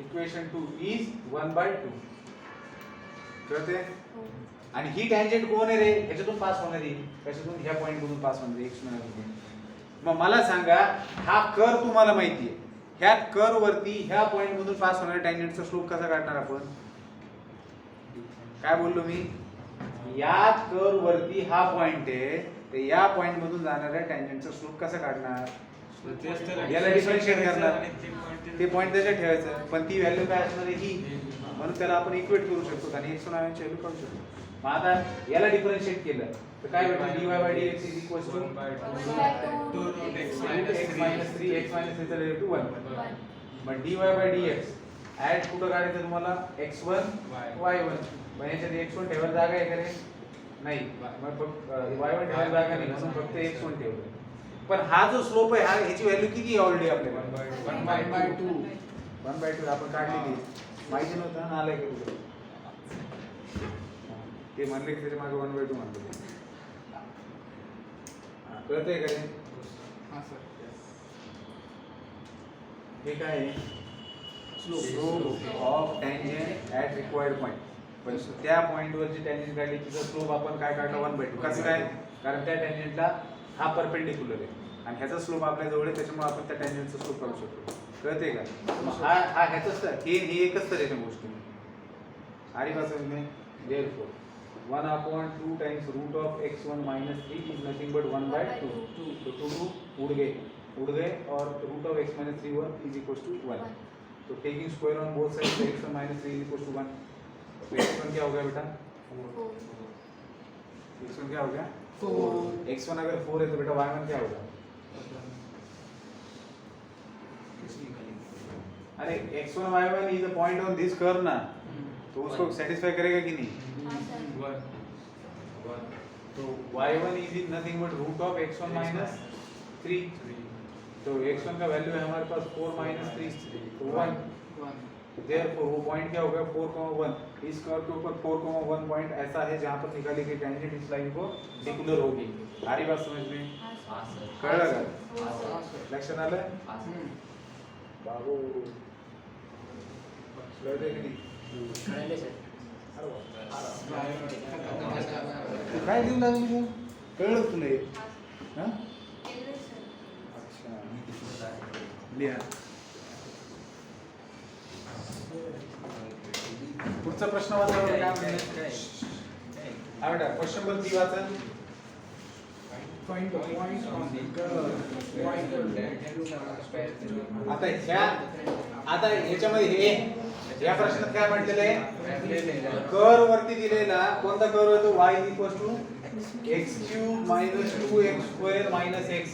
equation 2 is 1/2 कळते आणि ही टँजेंट कोण आहे रे, ह्याच्यातून पास होणारी, त्याच्यातून ह्या पॉईंट मधून पास होणारी x मधून. मग मला सांगा हा कर तुम्हाला माहिती आहे, ह्या कर वरती ह्या पॉईंट मधून पास होणाऱ्या टँजेंटचा स्लोप कसा काढणार आपण? काय बोललो मी? या कर वरती हा पॉइंट आहे, तर या पॉइंट मधून जाणाऱ्या टँजेंटचा स्लोप कसा काढणार? याला डिफरन्शिएट करणार, ते पॉइंट त्याच्यात ठेवायचं, पण ती व्हॅल्यू काय असणार आहे ही, म्हणून त्याला आपण इक्वेट करू शकतो आणि x1 y1 ची व्हॅल्यू काढू शकतो. मग आता याला डिफरन्शिएट केलं तर काय भेटेल? dy by dx is equal to 1 by 2 root x x minus 3 x minus 3 चा डेरिव्हेटिव्ह 1. मग dy by dx ऍड कुठं काढायचं तुम्हाला? x1 y1. मग याच्यात x1 ठेवायला जागा आहे का रे? नाही. मग फक्त y1 ठेवायला जागा नाही, म्हणून फक्त x1 ठेवलं. पण हा जो स्लोप आहे, हा ह्याची व्हॅल्यू किती आहे ऑलरेडी आपल्याला? 1/2 आपण काढलेली, माहिती नव्हतं ना, आलंय का? ते म्हणले की त्याच्या मागे 1/2 म्हणतो. कळतंय का रे? हे काय आहे? Slope of tangent at required point. पण त्या पॉइंट वर जी टँजेंट काढली तिचा स्लोप आपण काय काढला? 1/2. कसं काय? कारण त्या टँजेंटला हा परपेंडिक्युलर आहे आणि ह्याचा स्लोप आपल्या जवळ आहे, त्याच्यामुळे आपण त्या टँजेंटचा स्लोप काढू शकतो. कळते का? हा ह्याचाच तर हे एकच तर आहे त्या गोष्टी. आरी पासून मी therefore 1/2 times root of x1 minus 3 is nothing but 1/2. तो 2 उड़ गए और root of x minus 3 is equals to 1. तो taking square on both sides तो x1 minus 3 is equals to 1. तो x1 क्या हो गया बेटा? 4. x1 क्या हो गया? 4. x1 अगर 4 है तो बेटा y1 क्या होगा? अरे x1 y1 is a point on this curve ना, तो उसको सेटिस्फाई करेगा कि नहीं? 1. तो y1 is nothing but root of x1 minus 3. तो x1 का वैल्यू है हमारे पास 4 minus 3, तो 1. Therefore वो पॉइंट क्या होगा? 4,1. इस कर्व के ऊपर 4,1 पॉइंट ऐसा है जहाँ पर निकाली गई टैंजेंट इस लाइन को डिक्युलर होगी. सारी बात समझ में कळलं का? लक्षात आलं? बाबू कळतंय की नाही? काय लिहून लागली तू? कळलं तुला हे? हा? अच्छा, लिहा. पुढचा प्रश्न वाचा. काय म्हणते? हा बेटा क्वेश्चन नंबर 3 वाचा. आता ह्याच्यामध्ये हे या प्रश्नात काय म्हटलेलं आहे? कर्व वरती दिलेला कोणता कर्व आहे? तो y x³ - 2x² - x.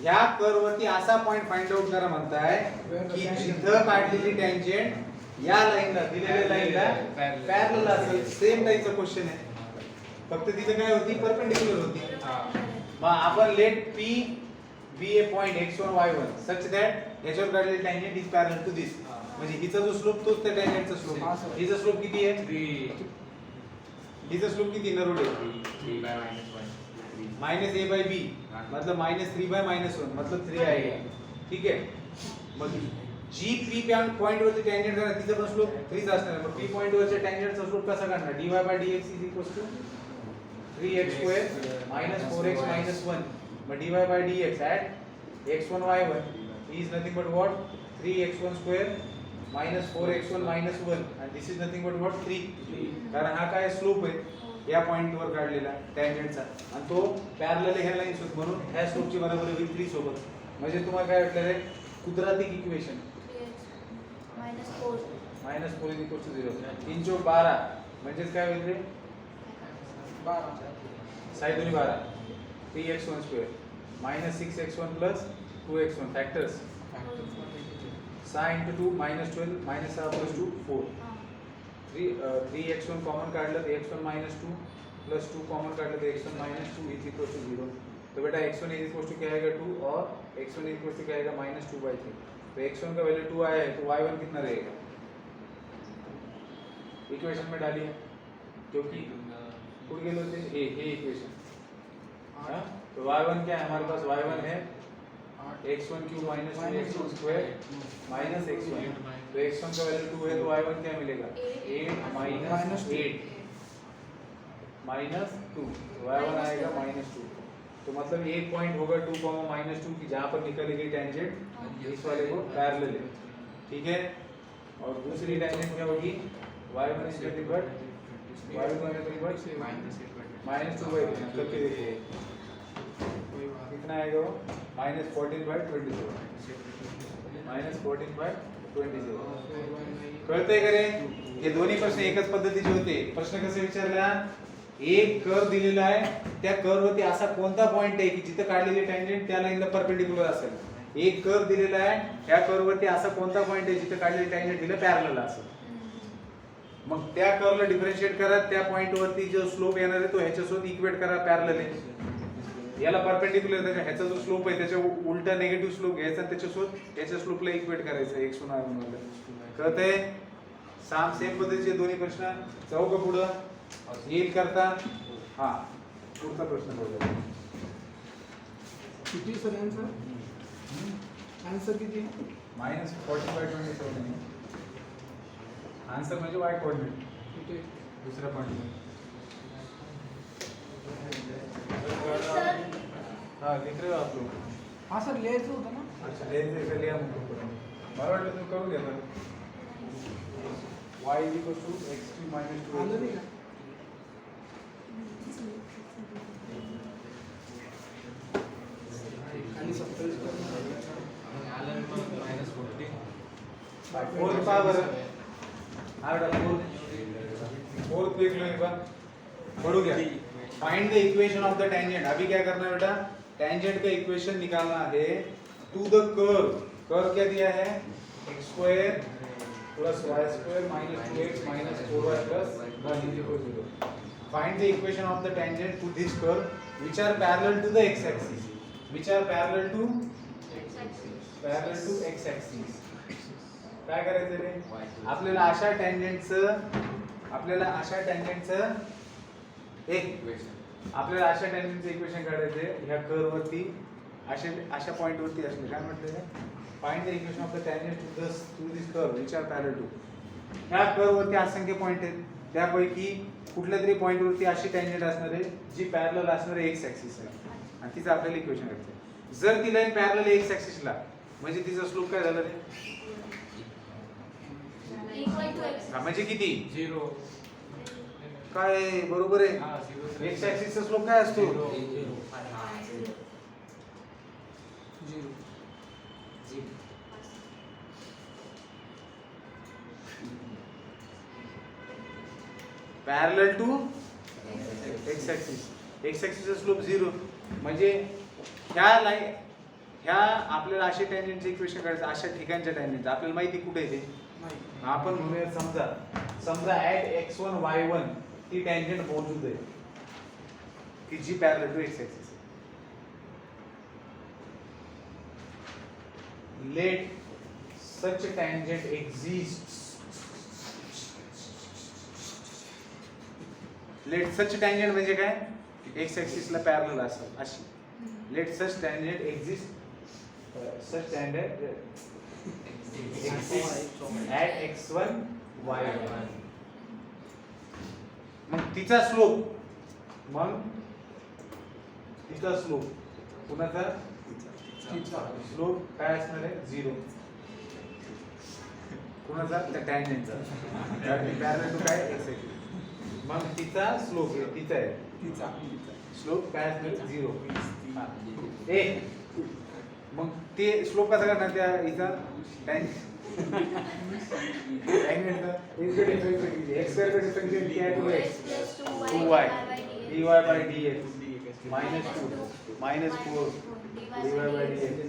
या कर्व वरती असा पॉइंट फाइंड आउट करा म्हणताय की जिथं काढलेली टँजेंट या लाईनला दिलेल्या लाईनला पॅरलल असेल. सेम टाईपचा क्वेश्चन आहे, फक्त तिथे काय होती? परपेंडिक्युलर होती. मग आपण late p be a point x1 y1 such that याच्यावर काढलेली टँजेंट इज पॅरलल टू दिस. म्हणजे हिचा जो स्लोप तोच त्या टँजेंटचा स्लोप. हिचा स्लोप किती आहे? 3. हिचा स्लोप किती Narode? 3 by -1 minus a by b मतलब -3 by -1 मतलब 3 आएगा. ठीक है. मग जी p पॉइंट वरती टँजेंट करणार तिचा पण स्लोप 3 चा असणार. मग p पॉइंट वरच्या टँजेंटचा स्लोप कसा काढणार? dy by dx is equals to 3x² - 4x - 1. मग dy by dx at x1 y1 is nothing but what? 3x1 square minus 4x1 minus 1 and this is nothing but what? 3. कारण हा काय slope आहे या point वर काढलेला टँजेंटचा आणि तो पॅरलल ह्या लाईन सोबत, म्हणून ह्या स्लोपची बरोबरी होईल 3 सोबत. म्हणजे तुम्हाला काय वाटलं रे? कुदरती इक्वेशन -4 is equal to 0. 3 × 12 म्हणजे काय होईल रे? 12 साइड दोन्ही 12. 3x1 square minus 6x1 plus 2x1 factors. 6 into 2 minus 12 minus 6 plus 2 4. 3x1 common काढलं तर x1 minus 2 plus 2 कॉमन काढलं तर x1 minus 2 is equal to 0. तो बेटा x1 is equal to क्या आएगा? 2 और x1 is equal to क्या आएगा? -2/3. तो x1 का वैल्यू 2 आया है तो y1 कितना रहेगा? इक्वेशन में डालिए क्योंकि उड़ गए होते ये इक्वेशन. हाँ तो y1 क्या है हमारे पास? y1 है x1³ - 2x1 square minus x1. तो x1 का वैल्यू 2 है तो y1 क्या मिलेगा? 8 - 8. -2, y1 आएगा -2। तो मतलब एक पॉइंट होगा 2, -2 की जहाँ पर निकली गई टेंजेंट इस वाले को पैरेलल है, ठीक है। और दूसरी टेंजेंट क्या होगी, y1 इज नथिंग बट -2/3 करके देखो कितना आएगा वो, -14/27, -14/27। कळतंय का रे? हे दोन्ही प्रश्न एकच पद्धतीचे होते। प्रश्न कसे विचारला, एक कर्व दिलेला आहे, त्या कर्व वरती असा कोणता पॉइंट आहे की जिथे काढलेली टेंजेंट त्या लाईनला परपेंडिक्युलर असेल। एक कर्व दिलेला आहे, त्या कर्व वरती असा कोणता पॉइंट आहे जिथे काढलेली टेंजेंट तिला पॅरलल असेल। मग त्या कर्वला डिफरन्शिएट करा, त्या पॉइंट वरती जो स्लोप येणार आहे तो ह्याच्यासोबत इक्वेट करा, पॅरलल आहे। याला परपेंडिक्युलर त्याच्या ह्याचा जो स्लोप आहे त्याच्या उलटा निगेटिव्ह स्लोप घ्यायचा, त्याच्यासोबत याच्या स्लोपला इक्वेट करायचं x होणार म्हणून। कळतंय? सेम पद्धतीचे दोन्ही प्रश्न। जाऊ का पुढं? येईल करता? हा, पुढचा प्रश्न बघूया। किती सर आन्सर? आन्सर किती? -40/27। आन्सर म्हणजे y कोऑर्डिनेट, किती? दुसरा पॉइंट। हाँ लिख रहे हो आप लोग? हाँ सर लिहायचं होतं ना। अच्छा ले लिया मुझको। मला वाटलं तुम्ही करून घ्या तर। y = x3 - आलं 2। नाही का? खाली 27 फोर्थ पहा बरं, फोर्थ देख लो एक बार, पढ़ो क्या। Find the equation of the tangent. अभी क्या करना है बेटा, टेंजेंट का इक्वेशन निकालना है टू द कर्व। कर्व क्या दिया है, x² + y² - 2x - 4y + 1 = 0। Find the equation of the tangent to this curve which are parallel to the x-axis, which are parallel to x-axis। काय करायचं रे, आपल्याला अशा टेंजेंटचं इक्वेशन काढायचे ह्या कर्व वरती, अशा पॉइंट वरती असले। काय म्हटलं, find the equation of the tangent to this curve which are parallel to. ह्या कर्व वरती असंख्य पॉइंट आहेत, त्यापैकी कुठल्या तरी पॉइंट वरती अशी टेंजेंट असणार आहे जी पॅरलल असणार आहे एक्स ऍक्सिस ला, आणि तिचं आपल्याला इक्वेशन करायचं। जर ती लाईन पॅरलल आहे एक्स ऍक्सिस ला, म्हणजे तिचा स्लोप काय झाला रे, म्हणजे किती, 0। काय बरोबर आहे। एक्स ऍक्सिस चा स्लोप काय असतो, 0। Parallel to x axis, x axis चा स्लोप 0। म्हणजे ह्या आपल्याला अशा टेंजेंटचे इक्वेशन काढायचं, अशा ठिकाणच्या टेंजेंट आपल्याला माहिती कुठे आहे ते, आपण म्हणूया समजा ऍट x1 y1 ती टेंजेंट मौजूद आहे की जी पॅरलल टू एक्स ऍक्सिस आहे। Let such tangent exists, let such tangent म्हणजे काय, एक्स ऍक्सिस ला पॅरलल असेल अशी। Let such tangent exist, such tangent at x1 y1। मग तिचा स्लोप कुणाचा स्लोप काय असणार आहे, 0। कुणाचा, त्या टेंजेंटचा, पॅरलल टू काय एक्स ऍक्सिस। मग तिचा स्लोप आहे, तिचा स्लोप काय असणार, 0। ए मग ते स्लोप कसा करणार, त्या हिचा टेंजेंट x² का डिफरेंशिएट किया है 2x 2y dy/dx -2 -4 dy/dx।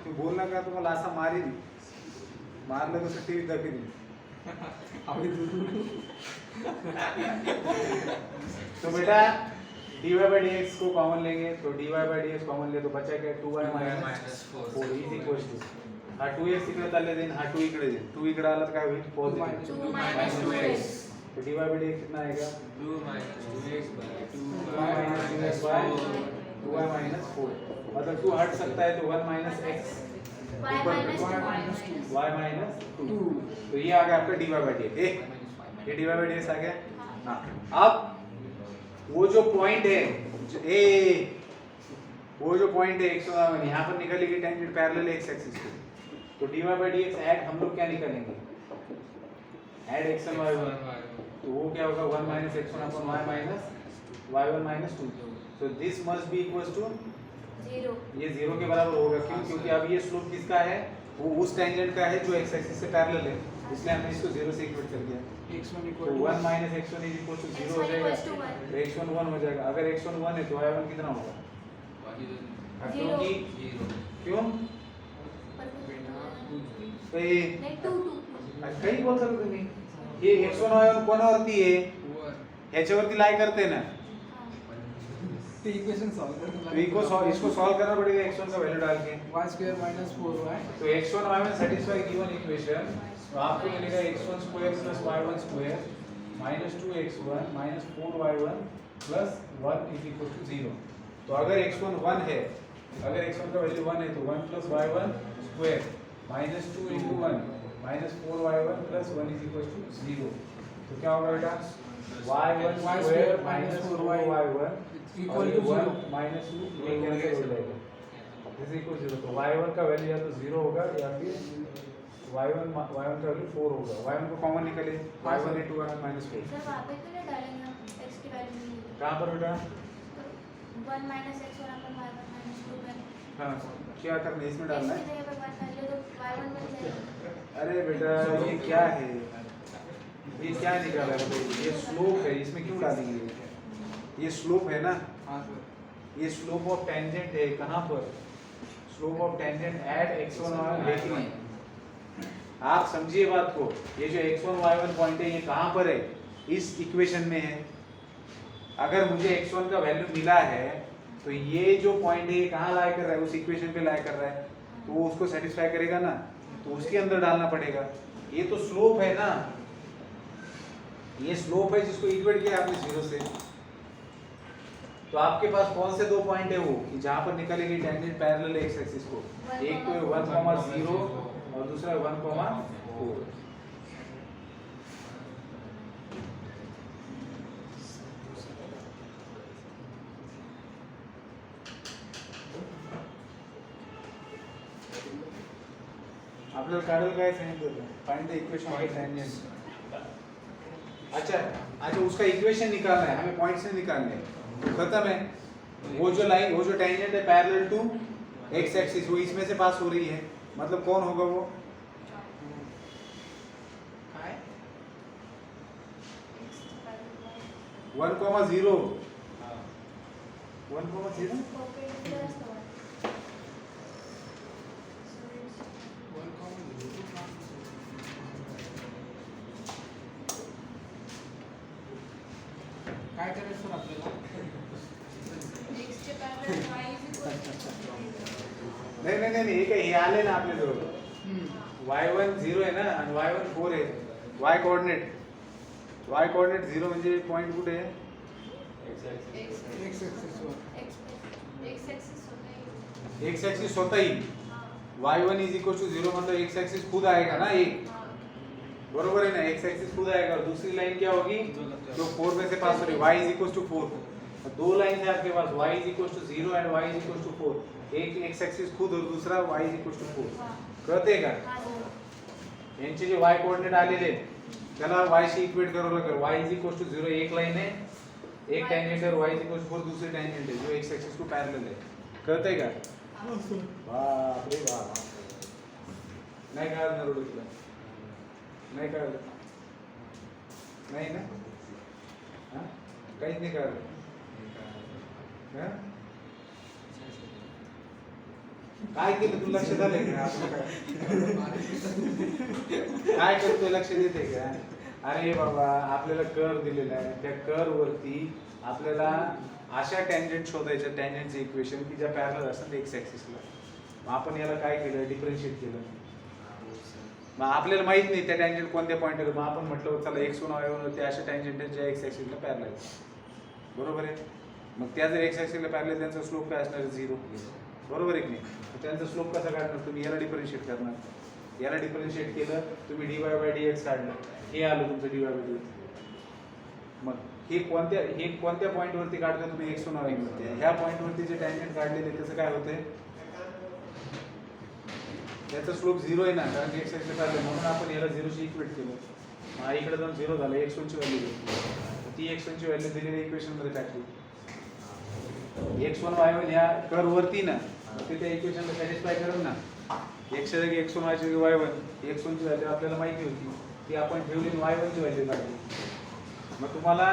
तू बोलला का, तुम्हाला असा मारलं कसं टीव्ही दाखवली। तो बेटा dy/dx को कॉमन लेंगे, तो dy/dx कॉमन ले तो बचा क्या, 2y - 4 इज इक्वल टू, हा 2x इकडे चालले जाईल, हा 2 इकडे जाईल, 2 इकडे आला तर काय होईल, पॉझिटिव्ह 2 - 2x। तो dy/dx कितना आएगा, 2 - 2x/2y 2y - 4। मतलब 2 हट सकता है तो 1 - x y y - 2। तो ये आ गया आपका dy/dx। ये dy/dx आ गया। हाँ अब वो जो पॉइंट है वो जो पॉइंट है यहाँ पर निकालेगी टेंजेंट पैरेलल एक्स एक्सिस को, तो dy by dx ऐड हम लोग क्या निकालेंगे, ऐड x1 y1, तो वो क्या होगा 1 minus x1 upon y minus y1 minus 2, so this must be equals to 0. ये 0 के बराबर होगा, क्यों? क्योंकि अब ये स्लोप किसका है, वो उस टेंजेंट का है जो x एक्सिस से पैरेलल है, इसलिए हमने इसको 0 से इक्वेट कर दिया, x1 तो 1 minus x1 is equal to 0 हो जाएगा, तो x1 1 हो जाएगा, अगर x1 1 है तो y1 कितना होगा, क्योंकि क्यों तो ये काही बोल सकते तुम्ही, ये x1 y1 कोणावरती आहे, ह्याच्यावरती लाई करते ना, तो इक्वेशन सॉल्व तो इसको सॉल्व करना पड़ेगा x1 का वैल्यू डाल के, y² minus 4y. तो x1 y1 satisfy given equation, तो आपको मिलेगा x1 square plus y1 square minus 2x1 minus 4y1 plus 1 is equal to 0, तो अगर x1 1 है, अगर x1 का वैल्यू 1 है तो 1 plus y1 square minus 2 into 1 minus 4y1 plus 1 is equal to 0, तो क्या होगा बेटा y1 square minus 4y1 equal to 0 minus 2 ये कैंसिल हो जाएगा, इज इक्वल 0, तो y1 का वैल्यू या तो 0 होगा या फिर y1 का वैल्यू 4 होगा, y1 को कॉमन निकाले, y1 into 1 minus 4, सर वहाँ पे तो नहीं डालेंगे हम x की वैल्यू नहीं है। कहाँ पर बेटा, 1 minus x1 upon y1 minus 2 में हाँ क्या करना है, इसमें डालना x की है, जगह पर 1 डाल दो तो y1 बन जाएगा। अरे बेटा ये क्या है, ये क्या निकाला है भाई, ये स्लोप है, इसमें क्यों डालेंगे, ये स्लोप है ना, हाँ सर ये स्लोप ऑफ टेंजेंट है, कहाँ पर, slope of tangent at x1 y1 लेकिन आप समझिए बात को, ये जो x1 y1 पॉइंट है ये कहाँ पर है, इस इक्वेशन में है, अगर मुझे x1 का वैल्यू मिला है तो ये जो पॉइंट है ये कहाँ लाई कर रहा है, उस इक्वेशन पे लाई कर रहा है, तो वो उसको सेटिस्फाई करेगा ना, तो उसके अंदर डालना पड़ेगा, ये तो स्लोप है ना, ये स्लोप है जिसको इक्वेट किया आपने 0 से, तो आपके पास कौन से दो पॉइंट है वो कि जहाँ पर निकलेगी टेंजेंट पैरेलल एक्स एक्सिस को, एक तो 1,0 और दूसरा 1,4, आपल्याला काढायला काय सांगितलं, find the equation of tangent, अच्छा उसका इक्वेशन निकालना है, हमें पॉइंट से निकालने हैं, तो खत्म है, वो जो लाइन वो जो टेंजेंट है पैरेलल टू एक्स एक्सिस वो इसमें से पास हो रही है, मतलब कौन होगा वो, काय 1,0 1,0 काय करायचं सर आपल्याला, x चे parallel y is equal to नाही हे आले ना आपल्या जवळ, y1 0 आहे ना आणि y1 4 आहे, y कोऑर्डिनेट 0 म्हणजे पॉइंट कुठे आहे, x एक्सिस वर x एक्सिस होता है। एक्स एक्सिस होता ही y1 इज इक्वल टू 0 मतलब एक्स एक्सिस खुद आएगा ना, एक बरोबर है ना, एक्स एक्सिस खुद आएगा, और दूसरी लाइन क्या होगी जो 4 में से पास हो रही है, y इज इक्वल टू 4, दो लाइन है आपके पास, y is equal to 0 and y is equal to 4, एक एक्स एक्सिस खुद और दूसरा y इज इक्वल टू 4, कळते का, यांचे जे y कोऑर्डिनेट आलेले त्याला y शी इक्वेट करावं लागेल, y इज इक्वल टू 0 एक लाइन है, एक टेंजेंट है, y इज इक्वल टू 4 दूसरी टेंजेंट है जो एक्स एक्सिस को पैरेलल है, कळते का, बाप रे बाप, नाही कळणार रोड तुला, नाही कळलं, नाही ना, हां काहीच नाही कळलं, हां काय केलं तू, लक्ष झालंय का काय करतोय, लक्ष देते का, अरे बाबा आपल्याला कर्व दिलेला आहे, त्या कर्व वरती आपल्याला अशा टेंजेंट शोधायच्या, टेंजेंटचे इक्वेशन की ज्या पॅरलल असतात एक्स ऍक्सिसला, मग आपण याला काय केलं, डिफरन्शिएट केलं, मग आपल्याला माहित नाही त्या टेंजेंट कोणत्या पॉइंटवर, मग आपण म्हटलं चला x1 y1 ते अशा टेंजेंट आहेत ज्या एक्स ऍक्सिसला पॅरलल आहेत, बरोबर आहे, मग त्या जर एक्स ऍक्सिसला पॅरलल त्यांचा स्लोप काय असणार, 0, बरोबर आहे की नाही, त्यांचा स्लोप कसा काढणार, तुम्ही याला डिफरन्शिएट करणार, याला डिफरन्शिएट केलं तुम्ही dy by dx काढलं, हे आलं तुमचं dy by dx, मग हे कोणत्या पॉईंट वरती काढता तुम्ही x1 y1 वरती ह्या पॉईंट वरती जे टँजंट काढलेले त्याचं काय होतंय याचा स्लोप 0 आहे ना कारण की x ला काढलं म्हणून आपण याला 0 शी इक्वेट केलं मग इकडे जाऊन 0 झालं x1 ची व्हॅल्यू घेतली ती x1 ची व्हॅल्यू दिलेल्या इक्वेशन मध्ये टाकली x1 y1 ह्या कर्व वरती ना ते त्या इक्वेशनला सॅटिस्फाय करेल ना x च्या जागी x1 y च्या जागी y1 x1 ची व्हॅल्यू आपल्याला माहिती होती ती आपण ठेवली y1 ची व्हॅल्यू काढली मग तुम्हाला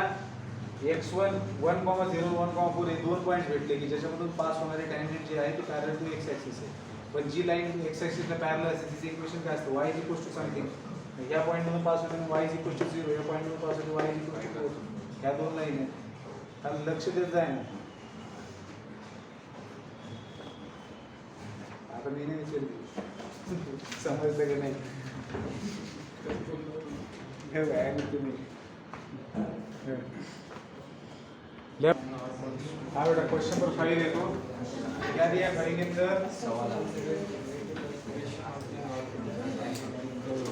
x1 1,0 1,4 हे दोन पॉईंट्स भेटले की ज्याच्यामधून पास होणारे टँजंट जे आहे ते पॅरलल टू x ऍक्सिस आहे पण जी लाईन x ऍक्सिस ला पॅरलल असते तिचे इक्वेशन काय असतं y समथिंग या पॉईंट मधून पास होते y 0 या पॉईंट मधून पास होते y 4 ह्या दोन लाईन आहेत खाली लक्ष देत जाय ना आता मी नाही विचारली समजलं की नाही हे काय तुम्ही हाँ बेटा क्वेश्चन नंबर 5 देखो क्या दिया करेंगे सर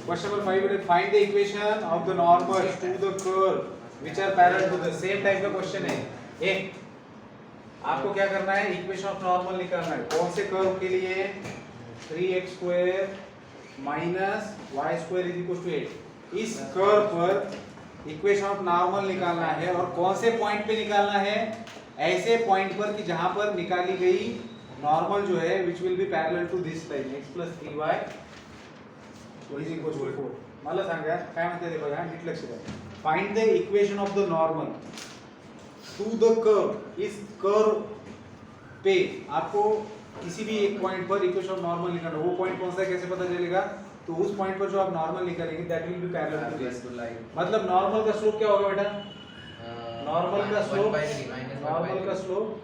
क्वेश्चन नंबर 5 बेटा find the equation of the normal to the curve which are parallel to the same type का क्वेश्चन है एक आपको क्या करना है इक्वेशन ऑफ नॉर्मल निकालना है कौन से कर्व के लिए 3x² minus y² is equal to 8 इस कर्व पर इक्वेशन ऑफ नॉर्मल निकालना है और कौन से पॉइंट पे निकालना है ऐसे पॉइंट पर कि जहां पर निकाली गई नॉर्मल जो है which will be parallel to this line x plus 3y is equal to 4 मला सांगा काय म्हणते ते बघा नीट लक्ष द्या find the equation of the normal to the curve इस कर्व पे आपको किसी भी एक पॉइंट पर इक्वेशन ऑफ नॉर्मल निकालना वो पॉइंट कौन सा है कैसे पता चलेगा तो उस पॉइंट पर जो आप नॉर्मल निकालेंगे that will be parallel to this मतलब नॉर्मल का स्लोप क्या होगा बेटा नॉर्मल का स्लोप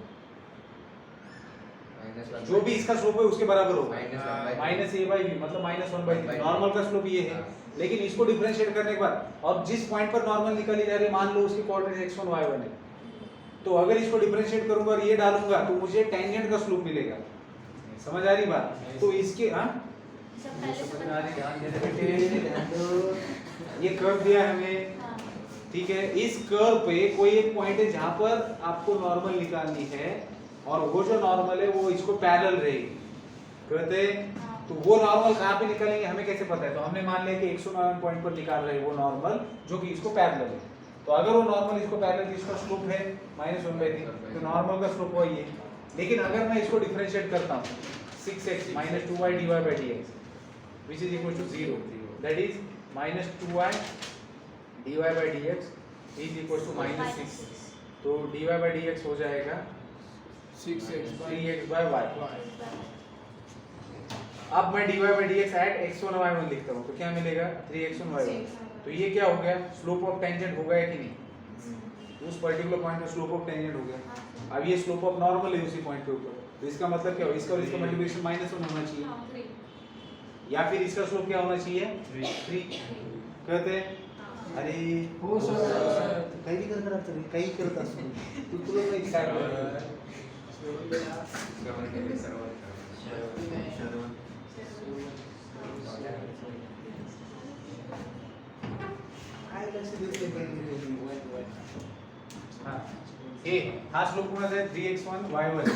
जो भी इसका स्लोप है उसके बराबर होगा माइनस ए बाई बी मतलब -1/3 नॉर्मल का स्लोप ये है लेकिन इसको डिफरेंशिएट करने के बाद और जिस पॉइंट पर नॉर्मल निकाली जा रही है मान लो उसकी कोऑर्डिनेट x1 y1 है तो अगर इसको डिफरेंशिएट करूंगा और ये डालूंगा तो मुझे टेंजेंट का स्लोप मिलेगा समझ आ रही बात तो इसके हां ये कर्व दिया है हमें ठीक है इस कर्व पे कोई एक पॉइंट है जहां पर आपको नॉर्मल निकालनी है और वो जो नॉर्मल है वो इसको पैरेलल रहेगी कहते तो वो नॉर्मल कहां पे निकालेंगे हमें कैसे पता है तो हमने मान लिया कि 109 पॉइंट पर निकाल रहे हैं वो नॉर्मल जो कि इसको पैरेलल है तो अगर वो नॉर्मल इसको पैरेलल इसका स्लोप है -1/3 तो नॉर्मल का स्लोप वही है लेकिन अगर मैं इसको डिफरेंशिएट करता हूं 6x - 2y dy by dx which is equal to 0 that is -2y dy by dx is equal to -6 तो dy by dx हो जाएगा 6x 3x by y अब मैं dy by dx at x1 y1 लिखता हूँ तो क्या मिलेगा 3x1 y1 तो ये क्या हो गया स्लोप ऑफ टेंजेंट हो गया कि नहीं उस पर्टिकुलर पॉइंट पे स्लोप ऑफ टेंजेंट हो गया अब ये स्लोप ऑफ नॉर्मल है उसी पॉइंट के ऊपर तो इसका मतलब क्या हो इसका और इसका मल्टीप्लिकेशन -1 होना चाहिए या फिर इसका स्लोप क्या होना चाहिए 3 कहते हैं अरे हो सर काही करत काही करत असतो तू तुला माहिती काय काय लक्ष देत नाही हां हे हा स्लोप कोणाचा आहे 3x1 y1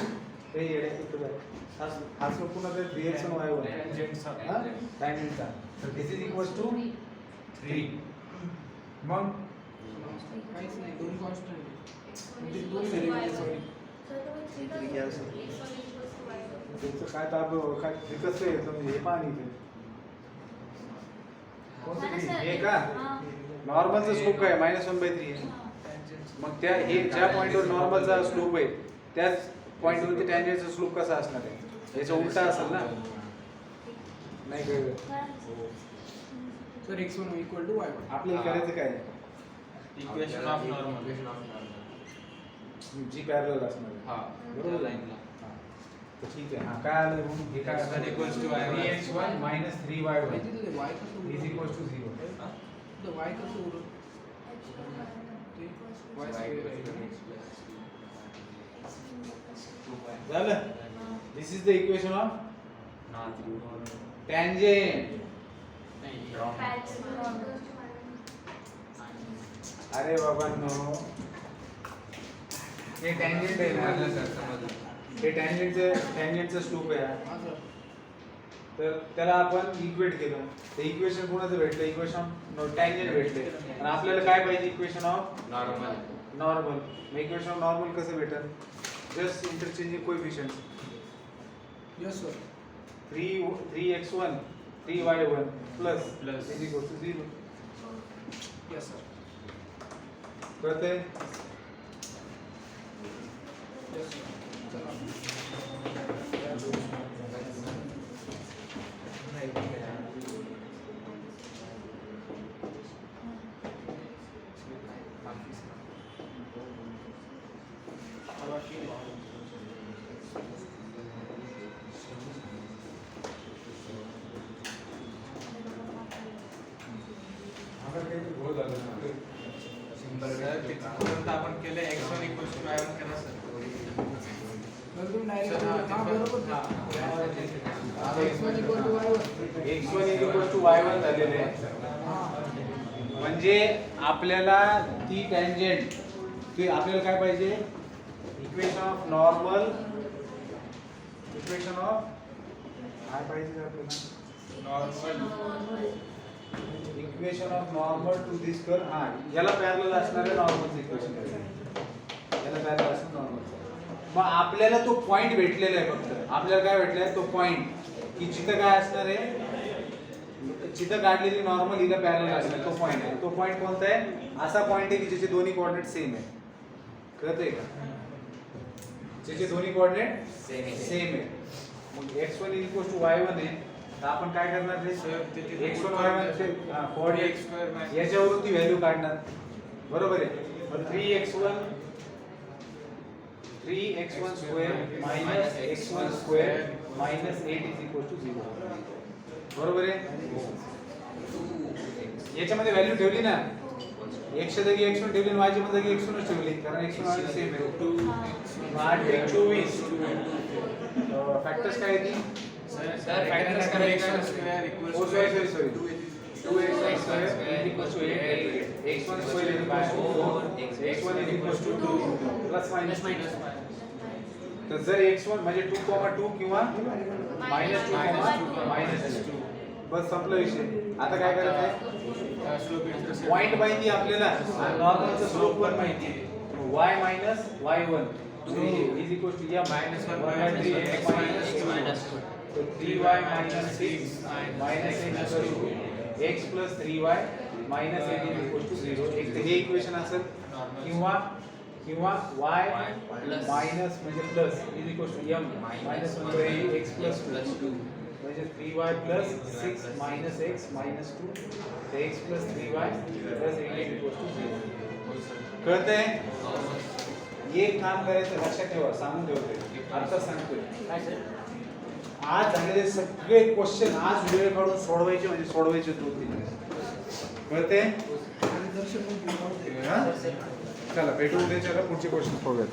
हे येडे इकडे हा स्लोप कोणाचा आहे 3x1 y1 टँजेंटचा टँजेंटचा तर दिस इज इक्वल्स टू 3 मग काहीच नाही दोन कॉन्स्टंट म्हणजे दोन व्हेरिएबल्स तुमचं काय ताप काय कसं आहे तुम्ही हे पाणी इथे हे का नॉर्मलचा स्लोप काय -1/3 आहे मग त्या हे ज्या पॉइंटवर नॉर्मलचा स्लोप आहे त्याच पॉइंटवरती टँजेंटचा स्लोप कसा असणार आहे याचा उलटा असेल ना नाही कळलं sir x1 equal to y1 आपल्याला करायचं काय इक्वेशन ऑफ नॉर्मल जी पॅरलल असणार आहे हां बरोबर लाईनला हां तर ठीक आहे हां काय आलं म्हणून हे काय x1 equals to y1 3x1 - 3y1 माहिती तुला y कसं is equals to 0 तो y कसं उरलं ते y स्क्वेअर आहे झालं this is the equation of tangent अरे बाबा नो, हे टँजेंट आहे ना, हे टँजेंटचं स्लोप आहे हा. हा सर. तर त्याला आपण इक्वेट केलं, ते इक्वेशन कोणाचं भेटलं, इक्वेशन टँजेंट भेटले, आणि आपल्याला काय पाहिजे, इक्वेशन ऑफ नॉर्मल. नॉर्मल. मग इक्वेशन ऑफ नॉर्मल कसं भेटेल, just interchanging coefficient. Yes sir. 3x1 3y1 plus Plus. Is equal to 0. Yes sir. कळतंय? Yes sir. चला. सर तिथपर्यंत आपण केलं x1 equals to y1 करा सर. एकदम सर, डायरेक्ट. हा बरोबर. हा. x1 equal to y1. x1 is equal to y1 झालेले आहे. हा. म्हणजे आपल्याला ती टँजेंट, ती आपल्याला काय पाहिजे, equation of normal, equation of काय पाहिजे आपल्याला, equation of normal to this curve. हा, याला पॅरलल असणारे नॉर्मलचं इक्वेशन आहे, याला पॅरलल असणारे नॉर्मल. मग आपल्याला तो पॉइंट भेटलेला आहे, फक्त आपल्याला काय भेटलाय, तो पॉइंट की जिथं काय असणार आहे, जिथं काढलेली नॉर्मल हिला पॅरलल असणार, तो पॉइंट आहे. तो पॉइंट कोणता आहे, असा पॉइंट आहे की ज्याचे दोन्ही कोऑर्डिनेट सेम आहे. कळतंय का, ज्याचे दोन्ही कोऑर्डिनेट सेम आहे. मग x1 इक्वल टू y1 आहे, तर आपण काय करणार रे, x1 y1 चे कोऑर्डिनेट याच्यावरून ती व्हॅल्यू काढणार, बरोबर आहे. मग 3x1 square minus x1 square minus 8 is equal to 0, बरोबर आहे. याच्यामध्ये व्हॅल्यू ठेवली ना, x च्या जागी x1 ठेवली, y च्या जागी x1 च ठेवली, कारण x1 y सेम आहे. 8 × 24 फॅक्टर्स काय आहेत, सर फॅक्टर्स करा x1 square equals to sorry 2x square equals to 8, x1 square is equal to 4, x1 is equal to 2 plus minus. तर जर x1 म्हणजे 2,2 किंवा -2, बस संपला विषय. आता काय करायचं आहे, स्लोप इंटरसेप्ट पॉइंट माहिती आहे आपल्याला, आणि नॉर्मलचा स्लोप पण माहिती आहे. y minus y1 is equal to m minus 1 by minus 3 1 x minus 2. So 3y minus 6 minus x equals to x plus 3y minus 8 is equals to 0. एक तर हे इक्वेशन असेल, किंवा y मायनस म्हणजे plus is equal to m minus 1 x plus 2 म्हणजे 3y plus 6 minus x minus 2, तर x plus 3y plus 8 is equal to 0. कळतंय? एक काम करायचं, लक्षात ठेवा, सांगून ठेवते, आता सांगतोय. आज झालेले सगळे क्वेश्चन आज वेळ काढून सोडवायचे, म्हणजे सोडवायचे 2-3 दिवस. कळते? आणि दर्शन पण घेऊन. चला भेटू उद्याच्या पुढचे क्वेश्चन बघूयात.